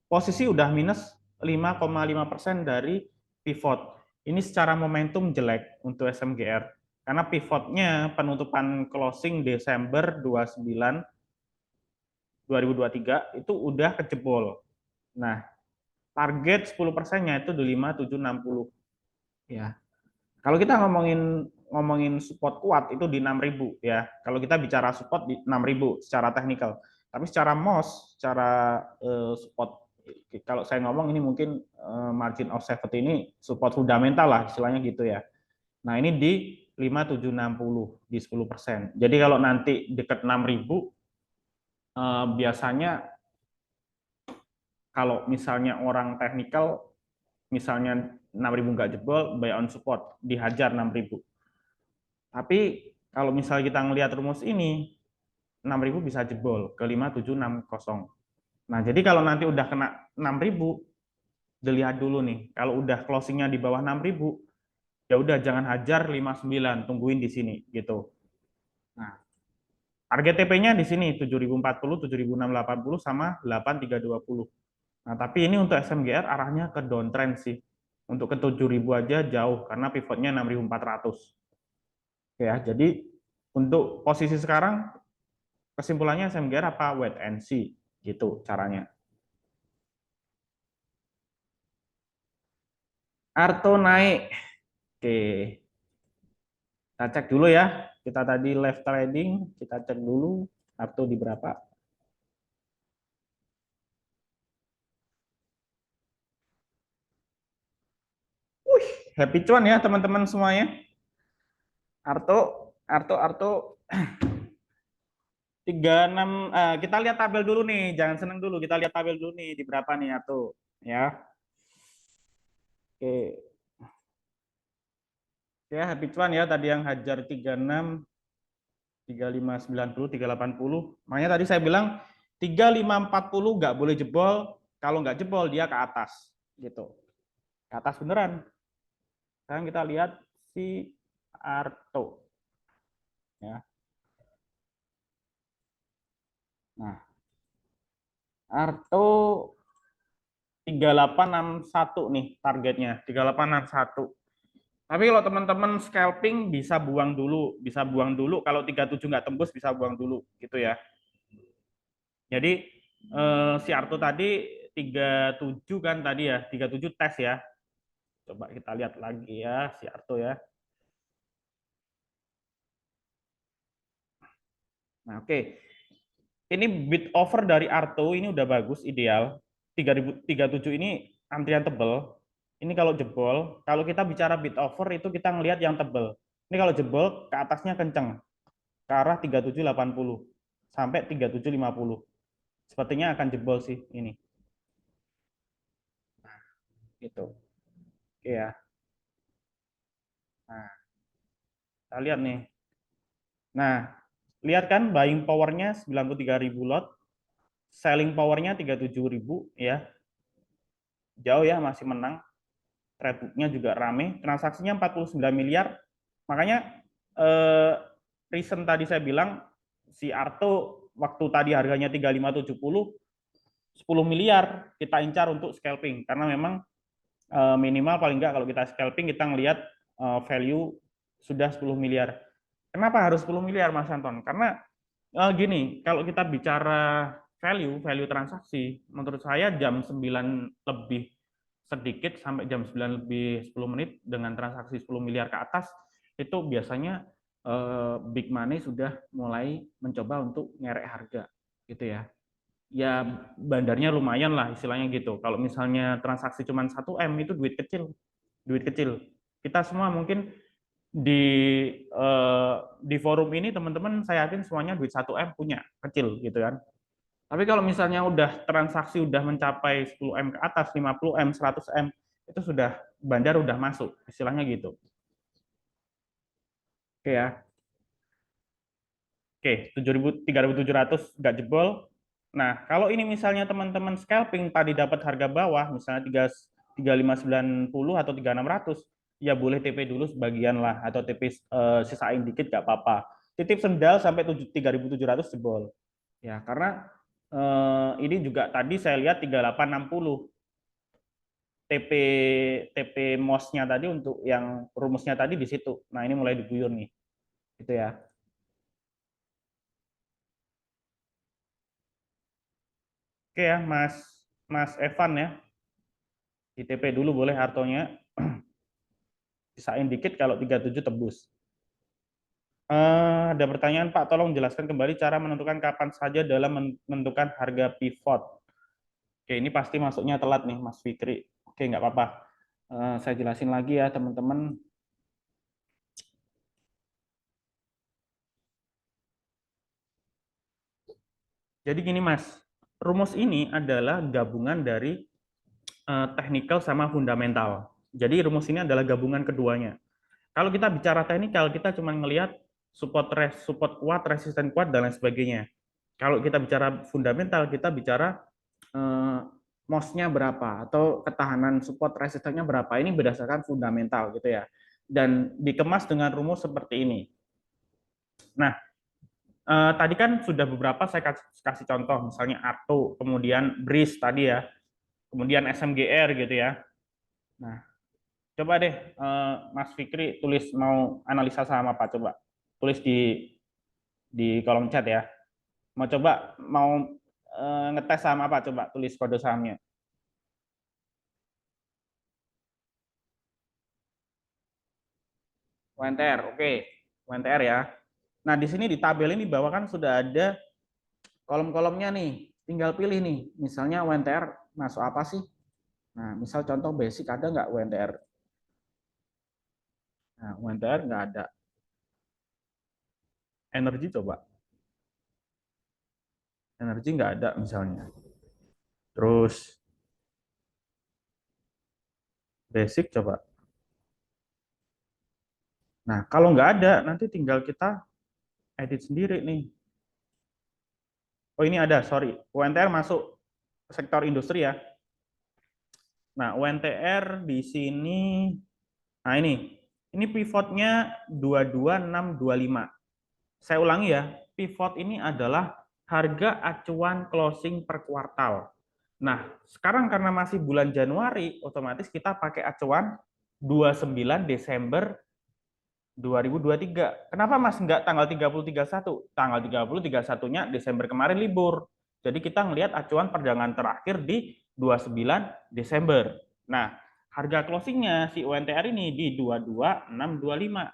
[SPEAKER 2] posisi udah minus 5,5% dari pivot. Ini secara momentum jelek untuk SMGR. Karena pivotnya penutupan closing Desember 29 2023 itu udah kejebol. Nah, target 10%-nya itu di 5, 7, 60. Ya. Kalau kita ngomongin support kuat itu di 6.000 ya. Kalau kita bicara support di 6.000 secara teknikal. Tapi secara MOS, secara support, kalau saya ngomong ini mungkin margin of safety ini support fundamental lah istilahnya gitu ya. Nah, ini di 5, 7, 60 di 10%. Jadi kalau nanti dekat 6.000 biasanya kalau misalnya orang teknikal misalnya 6.000 nggak jebol, buy on support, dihajar 6.000. Tapi kalau misalnya kita ngelihat rumus ini, 6.000 bisa jebol ke 5760. Nah, jadi kalau nanti udah kena 6.000, dilihat dulu nih. Kalau udah closingnya di bawah 6.000, ya udah jangan hajar 59, tungguin di sini gitu. Nah, target TP-nya di sini 7.040, 7.680 sama 8.320. Nah, tapi ini untuk SMGR arahnya ke downtrend sih. Untuk ke 7.000 aja jauh karena pivotnya 6.400. Ya, jadi untuk posisi sekarang kesimpulannya SMGR apa wait and see gitu caranya. Arto naik. Oke. Kita cek dulu ya. Kita tadi left trading, kita cek dulu Arto di berapa. Wih, happy cuan ya teman-teman semuanya. Arto 36 kita lihat tabel dulu nih, jangan seneng dulu. Kita lihat tabel dulu nih di berapa nih Arto ya. Oke. Ya, happy cuan ya tadi yang hajar 36 3590 380. Makanya tadi saya bilang 3540 nggak boleh jebol, kalau nggak jebol dia ke atas gitu. Ke atas beneran. Sekarang kita lihat si Arto ya. Nah, Arto 3861 nih targetnya, 3861. Tapi kalau teman-teman scalping bisa buang dulu kalau 37 nggak tembus bisa buang dulu gitu ya. Jadi si Arto tadi 37 kan tadi ya, 37 tes ya. Coba kita lihat lagi ya si Arto ya. Nah, oke. Ini bid offer dari Arto ini udah bagus, ideal. 3037 ini antrian tebel. Ini kalau jebol, kalau kita bicara bid offer itu kita ngelihat yang tebel. Ini kalau jebol ke atasnya kenceng, ke arah 3780 sampai 3750. Sepertinya akan jebol sih ini. Gitu. Oke ya. Nah, kita lihat nih. Nah, lihat kan buying power-nya 93.000 lot, selling power-nya 37.000 ya. Jauh ya, masih menang. Trade book-nya juga rame, transaksinya 49 miliar. Makanya reason tadi saya bilang si Arto waktu tadi harganya 3570 10 miliar kita incar untuk scalping karena memang minimal paling enggak kalau kita scalping kita ngelihat value sudah 10 miliar. Kenapa harus 10 miliar Mas Anton? Karena gini, kalau kita bicara value transaksi, menurut saya jam 9 lebih sedikit sampai jam 9 lebih 10 menit dengan transaksi 10 miliar ke atas, itu biasanya big money sudah mulai mencoba untuk ngerek harga gitu ya. Ya bandarnya lumayan lah istilahnya gitu. Kalau misalnya transaksi cuma 1M itu duit kecil. Duit kecil. Kita semua mungkin di di forum ini teman-teman saya yakin semuanya duit 1M punya, kecil gitu kan. Tapi kalau misalnya udah transaksi udah mencapai 10M ke atas, 50M, 100M, itu sudah bandar udah masuk, istilahnya gitu. Oke ya. Oke, 3.700 nggak jebol. Nah, kalau ini misalnya teman-teman scalping tadi dapat harga bawah, misalnya 3590 atau 3600, ya boleh TP dulu sebagian lah, atau TP sisain dikit nggak apa-apa. Titip sendal sampai 3.700 jebol. Ya, karena ini juga tadi saya lihat 3860 TP TP MOS-nya tadi untuk yang rumusnya tadi di situ. Nah, ini mulai diguyur nih. Gitu ya. Oke ya, Mas Evan ya. Di TP dulu boleh hartonya. Sisain dikit kalau 37 tebus. Ada pertanyaan Pak, tolong jelaskan kembali cara menentukan kapan saja dalam menentukan harga pivot. Oke, ini pasti masuknya telat nih Mas Fikri. Oke, nggak apa-apa. Saya jelasin lagi ya teman-teman. Jadi gini Mas, rumus ini adalah gabungan dari technical sama fundamental. Jadi rumus ini adalah gabungan keduanya. Kalau kita bicara teknikal, kita cuma ngelihat support kuat, resisten kuat, dan lain sebagainya. Kalau kita bicara fundamental, kita bicara MOS-nya berapa, atau ketahanan support resistennya berapa. Ini berdasarkan fundamental gitu ya. Dan dikemas dengan rumus seperti ini. Nah, tadi kan sudah beberapa saya kasih contoh, misalnya Arto, kemudian BRIS tadi ya, kemudian SMGR gitu ya. Nah, coba deh Mas Fikri tulis mau analisa saham apa, coba tulis di kolom chat ya. Mau coba mau ngetes saham apa, coba tulis kode sahamnya. UNTR, oke. UNTR ya. Nah, di sini di tabel ini bawah kan sudah ada kolom-kolomnya nih. Tinggal pilih nih, misalnya UNTR masuk apa sih? Nah, misal contoh basic ada nggak UNTR? Nah, UNTR nggak ada. Energi coba. Energi nggak ada misalnya. Terus basic coba. Nah, kalau nggak ada, nanti tinggal kita edit sendiri nih. Oh, ini ada, sorry. UNTR masuk sektor industri ya. Nah, UNTR di sini, nah ini pivotnya 22625. Saya ulangi ya, pivot ini adalah harga acuan closing per kuartal. Nah, sekarang karena masih bulan Januari, otomatis kita pakai acuan 29 Desember 2023. Kenapa Mas nggak tanggal 30 31? Tanggal 30 31-nya Desember kemarin libur. Jadi kita ngelihat acuan perdagangan terakhir di 29 Desember. Nah, harga closingnya si UNTR ini di 22.625.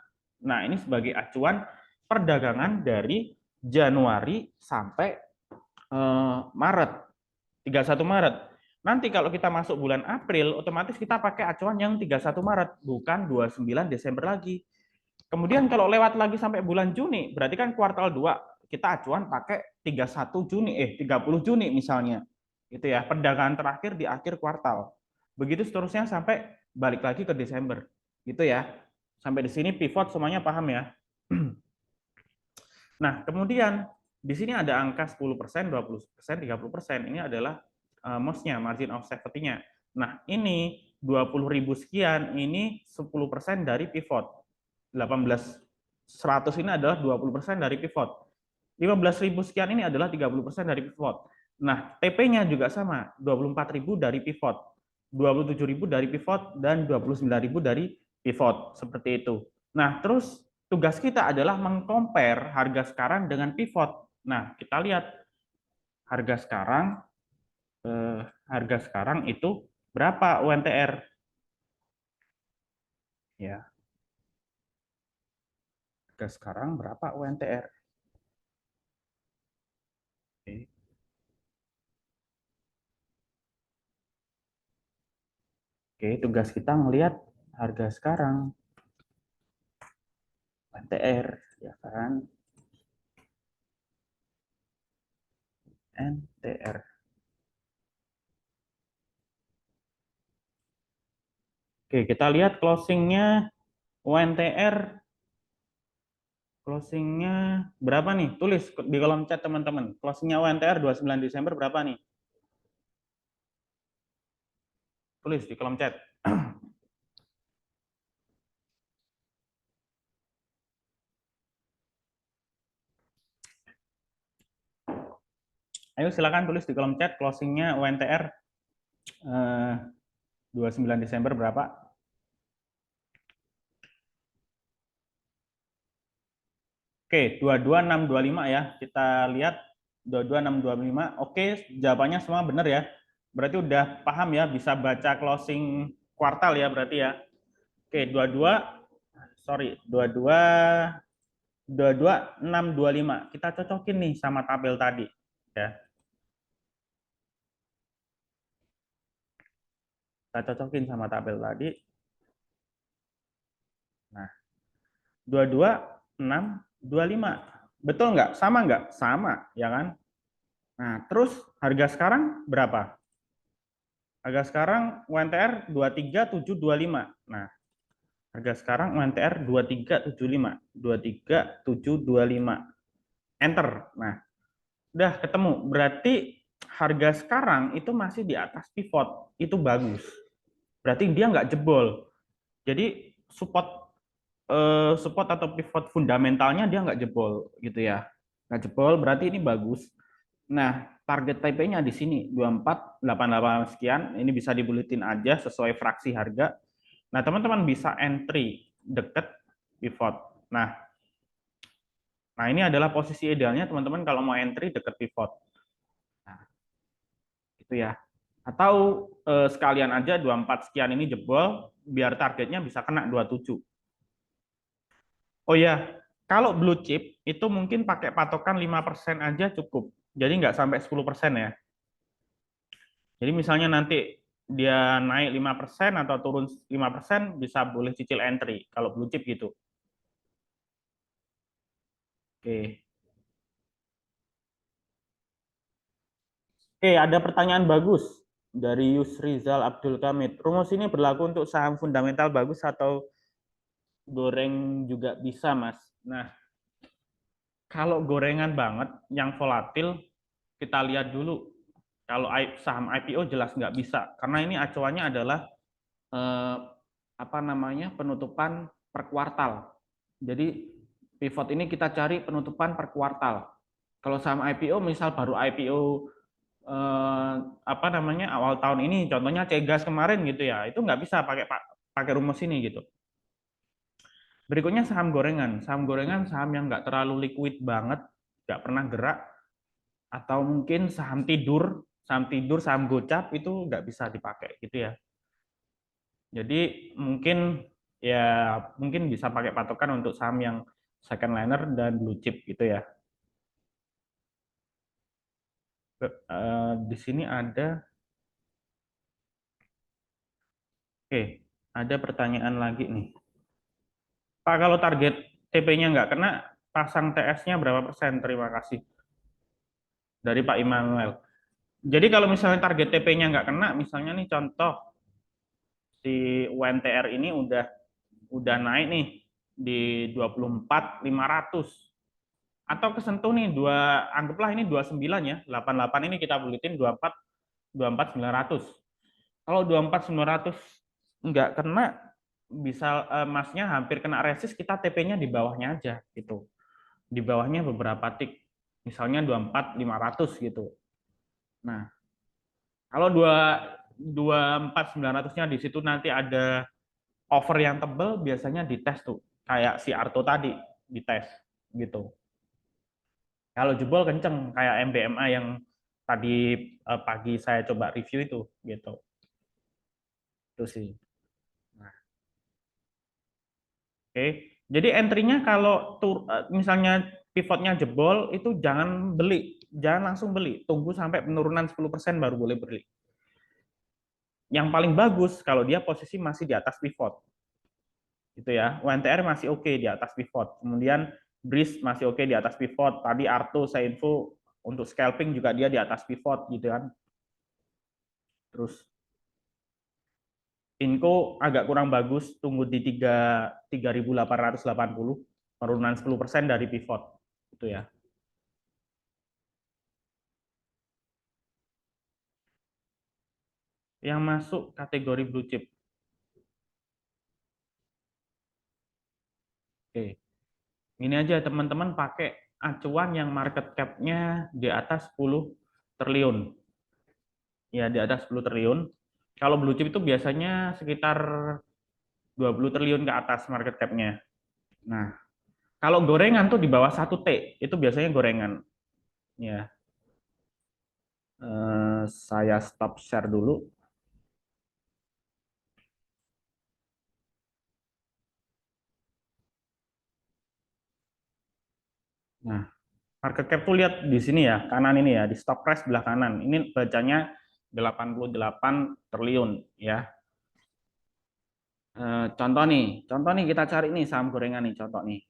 [SPEAKER 2] Nah, ini sebagai acuan perdagangan dari Januari sampai Maret, 31 Maret. Nanti kalau kita masuk bulan April, otomatis kita pakai acuan yang 31 Maret, bukan 29 Desember lagi. Kemudian kalau lewat lagi sampai bulan Juni, berarti kan kuartal 2, kita acuan pakai 30 Juni misalnya. Itu ya, perdagangan terakhir di akhir kuartal. Begitu seterusnya sampai balik lagi ke Desember. Gitu ya. Sampai di sini pivot semuanya paham ya. Nah, kemudian di sini ada angka 10%, 20%, 30%. Ini adalah MOS-nya, margin of safety-nya. Nah, ini 20.000 sekian, ini 10% dari pivot. 18.100 ini adalah 20% dari pivot. 15.000 sekian ini adalah 30% dari pivot. Nah, TP-nya juga sama, 24.000 dari pivot, 27.000 dari pivot, dan 29.000 dari pivot. Seperti itu. Nah, terus tugas kita adalah mengcompare harga sekarang dengan pivot. Nah, kita lihat harga sekarang itu berapa UNTR? Ya. Harga sekarang berapa UNTR? Oke. Oke, tugas kita ngelihat harga sekarang UNTR, ya kan? NTR. Oke, kita lihat closingnya UNTR. Closingnya berapa nih? Tulis di kolom chat teman-teman. Closingnya UNTR 29 Desember berapa nih? Tulis di kolom chat. Ayo silakan tulis di kolom chat closingnya UNTR 29 Desember berapa? Oke, 22625 ya. Kita lihat 22625. Oke, jawabannya semua benar ya. Berarti udah paham ya, bisa baca closing kuartal ya berarti ya. Oke, 22625. Kita cocokin nih sama tabel tadi ya. Kita cocokin sama tabel tadi. Nah, 22625. Betul nggak? Sama nggak? Sama, ya kan? Nah, terus harga sekarang berapa? Harga sekarang UNTR 23725. Nah, harga sekarang UNTR 2375. 23725. Enter. Nah, udah ketemu. Berarti harga sekarang itu masih di atas pivot. Itu bagus. Berarti dia nggak jebol. Jadi support atau pivot fundamentalnya dia nggak jebol gitu ya. Nggak jebol berarti ini bagus. Nah, target TP-nya di sini 2488 sekian, ini bisa dibuletin aja sesuai fraksi harga. Nah, teman-teman bisa entry deket pivot. Nah, ini adalah posisi idealnya teman-teman kalau mau entry deket pivot. Nah, itu ya. Atau sekalian aja 24 sekian ini jebol biar targetnya bisa kena 27. Oh ya, kalau blue chip itu mungkin pakai patokan 5% aja cukup. Jadi nggak sampai 10% ya. Jadi misalnya nanti dia naik 5% atau turun 5% bisa boleh cicil entry kalau blue chip gitu. Oke. Oke, ada pertanyaan bagus dari Yusrizal Abdul Kamid. Rumus ini berlaku untuk saham fundamental bagus atau goreng juga bisa, Mas. Nah, kalau gorengan banget yang volatil kita lihat dulu. Kalau saham IPO jelas nggak bisa karena ini acuannya adalah penutupan per kuartal. Jadi pivot ini kita cari penutupan per kuartal. Kalau saham IPO misal baru IPO awal tahun ini, contohnya Cegas kemarin gitu ya, itu nggak bisa pakai rumus ini gitu. Berikutnya saham gorengan. Saham gorengan saham yang nggak terlalu liquid banget, nggak pernah gerak. atau mungkin saham tidur, saham gocap itu nggak bisa dipakai gitu ya. Jadi mungkin bisa pakai patokan untuk saham yang second liner dan blue chip gitu ya. Di sini ada pertanyaan lagi nih. Pak, kalau target TP-nya nggak kena, pasang TS-nya berapa persen? Terima kasih. Dari Pak Immanuel. Jadi kalau misalnya target TP-nya nggak kena, misalnya nih contoh, si UNTR ini udah naik nih di 24.500 atau kesentuh nih anggaplah ini 29 ya, 88 ini kita buletin 24.900. Kalau 24.900 nggak kena, bisa emasnya hampir kena resist, kita TP-nya di bawahnya aja gitu. Di bawahnya beberapa tik. Misalnya 24.500 gitu. Nah, kalau 24.900-nya di situ nanti ada over yang tebel, biasanya dites tuh. Kayak si Arto tadi dites gitu. Kalau jebol kenceng kayak MBMA yang tadi pagi saya coba review itu gitu. Itu sih. Nah, oke. Jadi entry-nya kalau misalnya pivotnya jebol itu jangan beli, jangan langsung beli, tunggu sampai penurunan 10% baru boleh beli. Yang paling bagus kalau dia posisi masih di atas pivot. Gitu ya. UNTR masih oke di atas pivot. Kemudian Breeze masih oke di atas pivot. Tadi Arto saya info untuk scalping juga dia di atas pivot gitu kan. Terus Inco agak kurang bagus, tunggu di 3.880, penurunan 10% dari pivot. Itu ya. Yang masuk kategori blue chip. Oke. Ini aja teman-teman pakai acuan yang market cap-nya di atas 10 triliun. Ya, di atas 10 triliun. Kalau blue chip itu biasanya sekitar 20 triliun ke atas market cap-nya. Nah, kalau gorengan tuh di bawah 1T, itu biasanya gorengan. Ya, saya stop share dulu. Nah, market cap tuh lihat di sini ya, kanan ini ya, di stock price sebelah kanan. Ini bacanya 88 triliun ya. Contoh nih kita cari nih saham gorengan nih, contoh nih.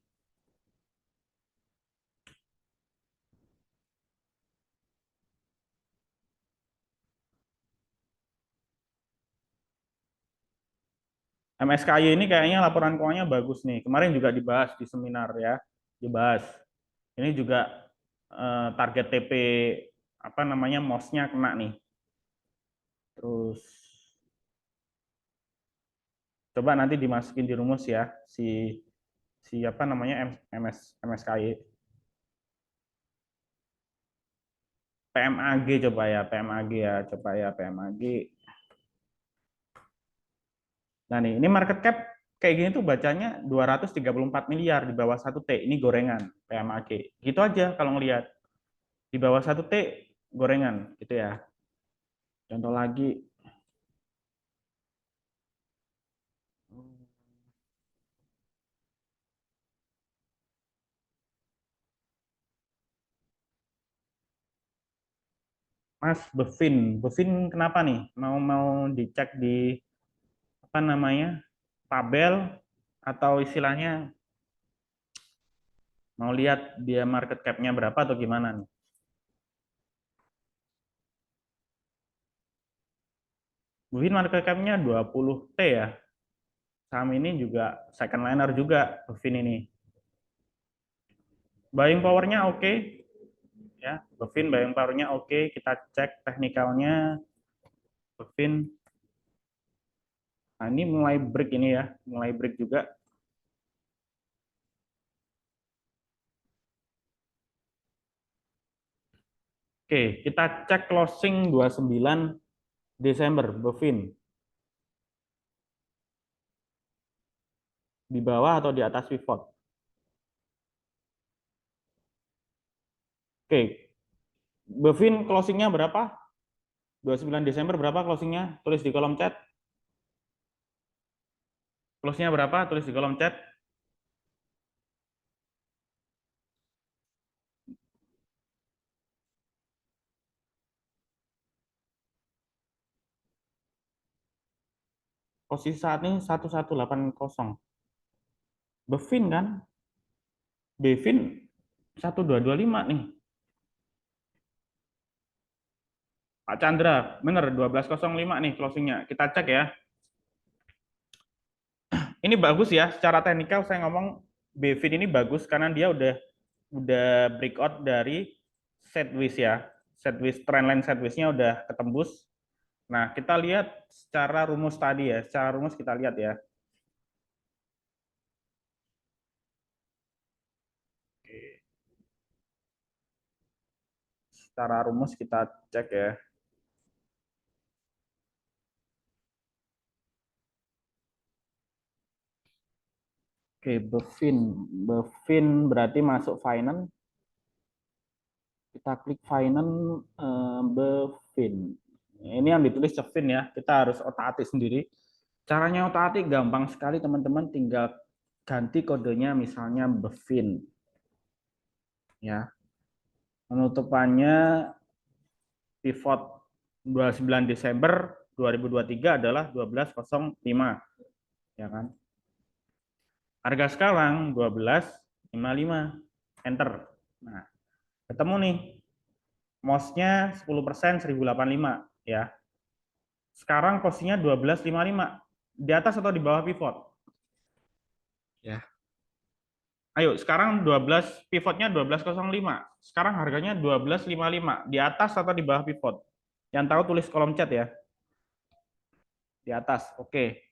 [SPEAKER 2] MSKY ini kayaknya laporan keuangannya bagus nih. Kemarin juga dibahas di seminar ya, dibahas. Ini juga target TP apa namanya MOS-nya kena nih. Terus coba nanti dimasukin di rumus ya si apa namanya MSKY. PMAG coba ya, PMAG ya, coba ya PMAG. Nah nih, ini market cap kayak gini tuh bacanya 234 miliar di bawah 1T. Ini gorengan PMAG. Gitu aja kalau ngelihat. Di bawah 1T gorengan gitu ya. Contoh lagi. Mas Bevin kenapa nih? Mau dicek di apa namanya? Tabel atau istilahnya mau lihat dia market cap-nya berapa atau gimana nih? Bevin market cap-nya 20T ya. Saham ini juga second liner juga Bevin ini. Buying power-nya oke. Ya, Bevin buying power-nya oke. Kita cek teknikalnya Bevin. Nah, ini mulai break ini ya, mulai break juga. Oke, kita cek closing 29 Desember Bevin. Di bawah atau di atas pivot? Oke. Bevin closingnya berapa? 29 Desember berapa closingnya? Tulis di kolom chat. Close-nya berapa? Tulis di kolom chat. Posisi saat ini 1180. Bevin kan? Bevin 1225 nih. Pak Chandra, bener 1205 nih closingnya. Kita cek ya. Ini bagus ya, secara teknikal saya ngomong Bevin ini bagus karena dia udah breakout dari sideways ya. Sideways trendline sideways-nya udah ketembus. Nah, kita lihat secara rumus tadi ya. Secara rumus kita lihat ya. Secara rumus kita cek ya. Oke, Bevin berarti masuk finance. Kita klik finance Bevin. Ini yang ditulis Cevin ya. Kita harus otak-atik sendiri. Caranya otak-atik gampang sekali teman-teman. Tinggal ganti kodenya misalnya Bevin. Ya. Penutupannya pivot 29 Desember 2023 adalah 12.05. Ya kan? Harga sekarang 12.55. Enter. Nah, ketemu nih. MOS-nya 10% 1085 ya. Sekarang posisinya 12.55. Di atas atau di bawah pivot? Ya. Ayo, sekarang 12 pivotnya 12.05. Sekarang harganya 12.55. Di atas atau di bawah pivot? Yang tahu tulis kolom chat ya. Di atas. Oke.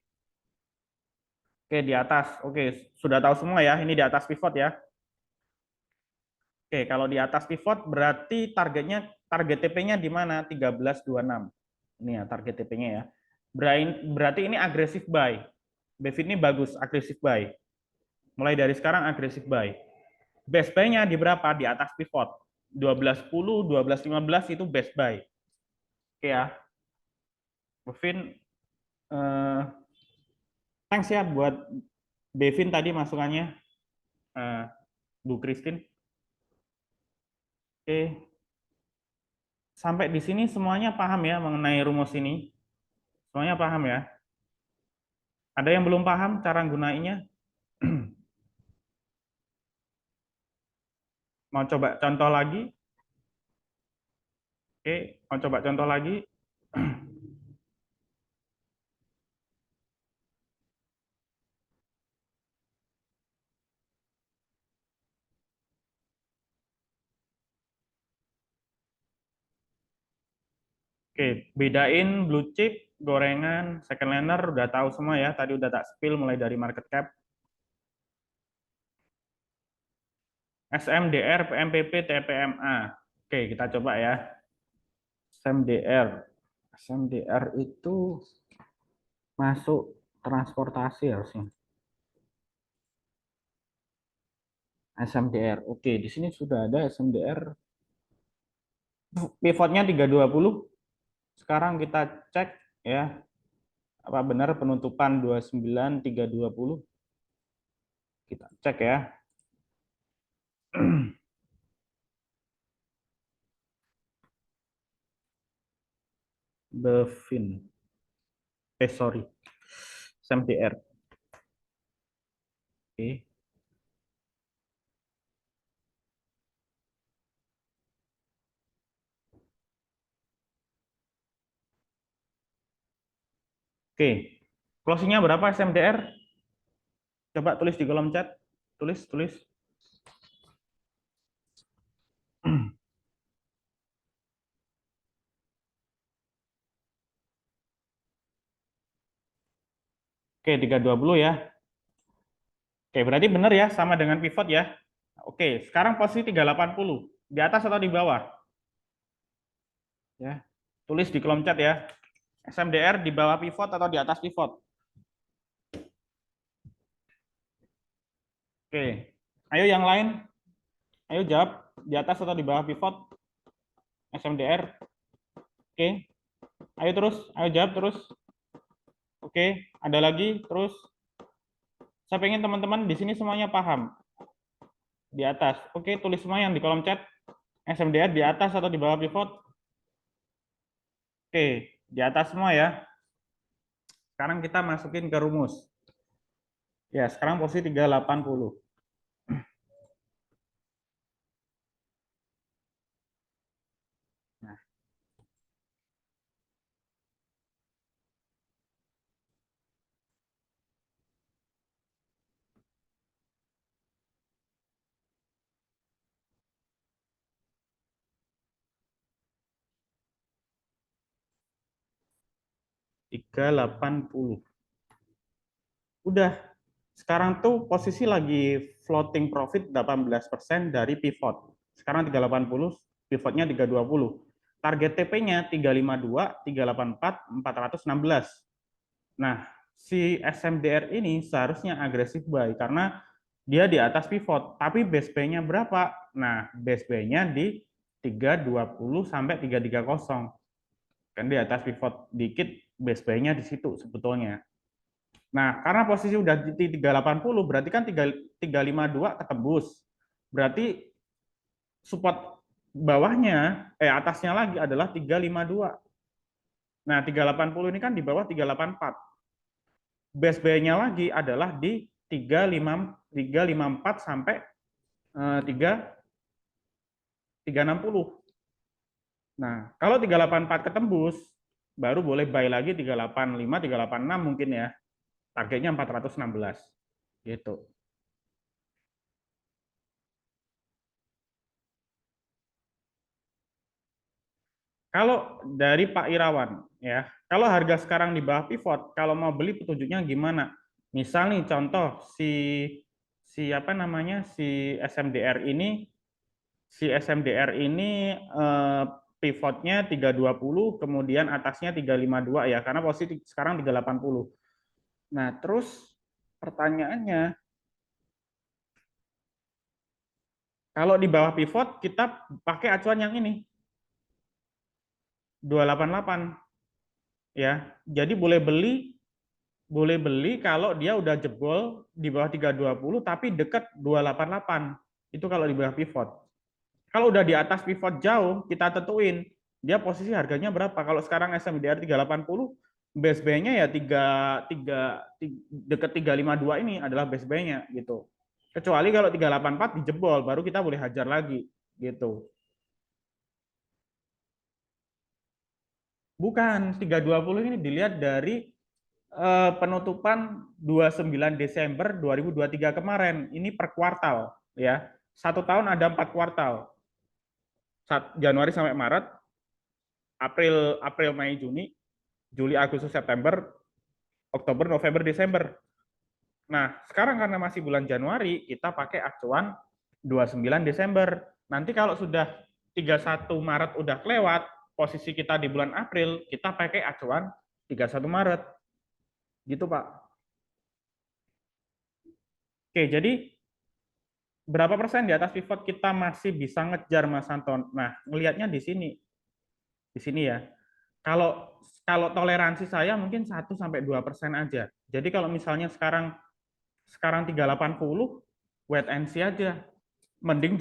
[SPEAKER 2] Oke, di atas. Oke, sudah tahu semua ya. Ini di atas pivot ya. Oke, kalau di atas pivot berarti target TP-nya di mana? 13.26. Ini ya target TP-nya ya. Berarti ini agresif buy. Bevin ini bagus, agresif buy. Mulai dari sekarang agresif buy. Best buy-nya di berapa? Di atas pivot. 12.10, 12.15 itu best buy. Oke ya. Bevin, thanks ya buat Bevin tadi masukannya. Bu Christine. Oke. Sampai di sini semuanya paham ya mengenai rumus ini? Semuanya paham ya? Ada yang belum paham cara gunainya? Mau coba contoh lagi? Oke, mau coba contoh lagi? Oke, bedain blue chip, gorengan, second liner, udah tahu semua ya. Tadi udah tak spill mulai dari market cap. SMDR, PMPP, TPMA. Oke, kita coba ya. SMDR. SMDR itu masuk transportasi harusnya. SMDR. Oke, di sini sudah ada SMDR. Pivotnya 320. Sekarang kita cek ya. Apa benar penutupan 29 320? Kita cek ya. Bevin. Sorry. SMDR. Oke. Oke. Closingnya berapa SMDR? Coba tulis di kolom chat. Tulis. Oke, 320 ya. Oke, berarti benar ya, sama dengan pivot ya. Oke, sekarang posisi 380. Di atas atau di bawah? Ya. Tulis di kolom chat ya. SMDR di bawah pivot atau di atas pivot? Oke. Ayo yang lain. Ayo jawab, di atas atau di bawah pivot? SMDR. Oke. Ayo terus, ayo jawab terus. Oke, ada lagi terus. Saya pengen teman-teman di sini semuanya paham. Di atas. Oke, tulis semua yang di kolom chat. SMDR di atas atau di bawah pivot? Oke, di atas semua ya. Sekarang kita masukin ke rumus. Ya, sekarang posisi 380. Nah, 380. Udah. Sekarang tuh posisi lagi floating profit 18% dari pivot. Sekarang 380, pivotnya 320. Target TP-nya 352, 384, 416. Nah, si SMDR ini seharusnya agresif buy karena dia di atas pivot, tapi base buy-nya berapa? Nah, base buy-nya di 320 sampai 330. Kan di atas pivot dikit, base buy-nya di situ sebetulnya. Nah, karena posisi udah di 380, berarti kan 352 ketembus. Berarti support bawahnya, atasnya lagi adalah 352. Nah, 380 ini kan di bawah 384. Base buy-nya lagi adalah di 354 sampai 360. Nah, kalau 384 ketembus, baru boleh buy lagi 385, 386 mungkin ya. Targetnya 416. Gitu. Kalau dari Pak Irawan, ya, kalau harga sekarang di bawah pivot, kalau mau beli petunjuknya gimana? Misal nih contoh si apa namanya si SMDR ini, pivotnya 320, kemudian atasnya 352 ya, karena posisi sekarang 380. Nah, terus pertanyaannya, kalau di bawah pivot kita pakai acuan yang ini, 288 ya. Jadi boleh beli kalau dia udah jebol di bawah 320 tapi dekat 288. Itu kalau di bawah pivot. Kalau udah di atas pivot jauh, kita tentuin dia posisi harganya berapa. Kalau sekarang SMDR 380, base buy-nya ya 3 dekat 352 ini adalah base buy-nya gitu. Kecuali kalau 384 dijebol baru kita boleh hajar lagi gitu. Bukan, 320 ini dilihat dari penutupan 29 Desember 2023 kemarin. Ini per kuartal ya. 1 tahun ada 4 kuartal. Januari sampai Maret, April Mei Juni, Juli Agustus September, Oktober November Desember. Nah, sekarang karena masih bulan Januari, kita pakai acuan 29 Desember. Nanti kalau sudah 31 Maret udah kelewat, posisi kita di bulan April, kita pakai acuan 31 Maret. Gitu, Pak. Oke, jadi berapa persen di atas pivot kita masih bisa ngejar Mas Anton? Nah, ngelihatnya di sini. Di sini ya. Kalau kalau toleransi saya mungkin 1-2% aja. Jadi kalau misalnya sekarang 380, wait and see aja. Mending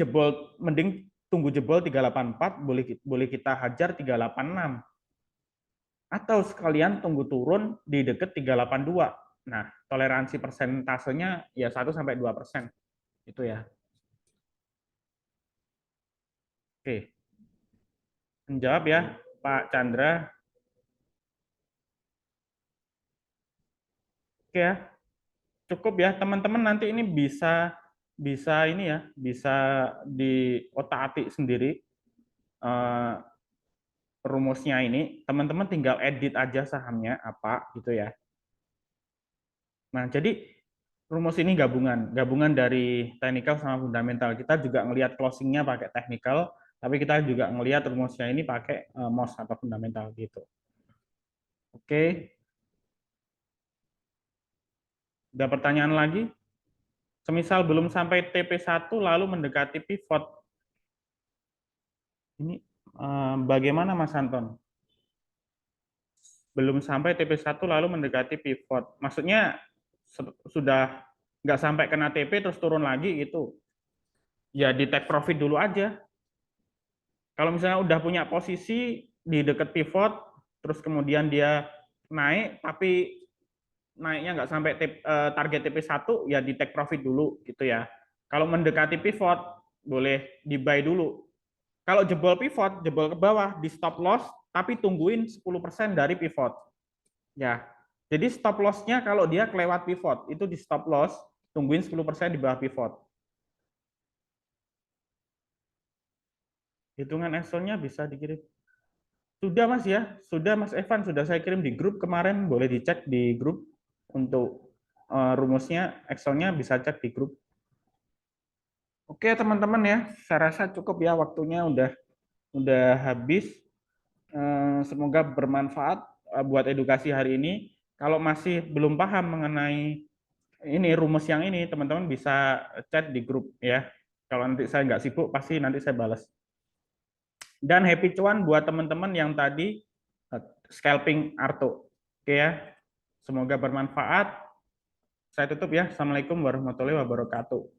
[SPEAKER 2] tunggu jebol 384, boleh kita hajar 386. Atau sekalian tunggu turun di deket 382. Nah, toleransi persentasenya ya 1-2%. Itu ya. Oke. Menjawab ya, Pak Chandra. Oke ya, cukup ya teman-teman, nanti ini bisa bisa ini ya, bisa di otak-atik sendiri rumusnya ini. Teman-teman tinggal edit aja sahamnya apa gitu ya. Nah, jadi rumus ini gabungan dari technical sama fundamental. Kita juga ngelihat closingnya pakai technical, tapi kita juga ngelihat rumusnya ini pakai MOS atau fundamental gitu. Oke, ada pertanyaan lagi? Semisal belum sampai TP1 lalu mendekati pivot. Ini Bagaimana Mas Anton? Belum sampai TP1 lalu mendekati pivot. Maksudnya sudah nggak sampai kena TP terus turun lagi gitu. Ya di take profit dulu aja. Kalau misalnya udah punya posisi di dekat pivot, terus kemudian dia naik, tapi naiknya nggak sampai target TP1, ya di take profit dulu gitu ya. Kalau mendekati pivot, boleh di buy dulu. Kalau jebol pivot, jebol ke bawah, di stop loss, tapi tungguin 10% dari pivot. Ya, jadi stop loss-nya kalau dia kelewat pivot, itu di stop loss, tungguin 10% di bawah pivot. Hitungan Excel-nya bisa dikirim. Sudah Mas ya, sudah Mas Evan, sudah saya kirim di grup kemarin, boleh dicek di grup untuk rumusnya, Excel-nya bisa cek di grup. Oke teman-teman ya, saya rasa cukup ya waktunya udah habis. Semoga bermanfaat buat edukasi hari ini. Kalau masih belum paham mengenai ini rumus yang ini, teman-teman bisa chat di grup ya. Kalau nanti saya nggak sibuk, pasti nanti saya balas. Dan happy cuan buat teman-teman yang tadi scalping Arto. Oke ya, semoga bermanfaat. Saya tutup ya. Assalamualaikum warahmatullahi wabarakatuh.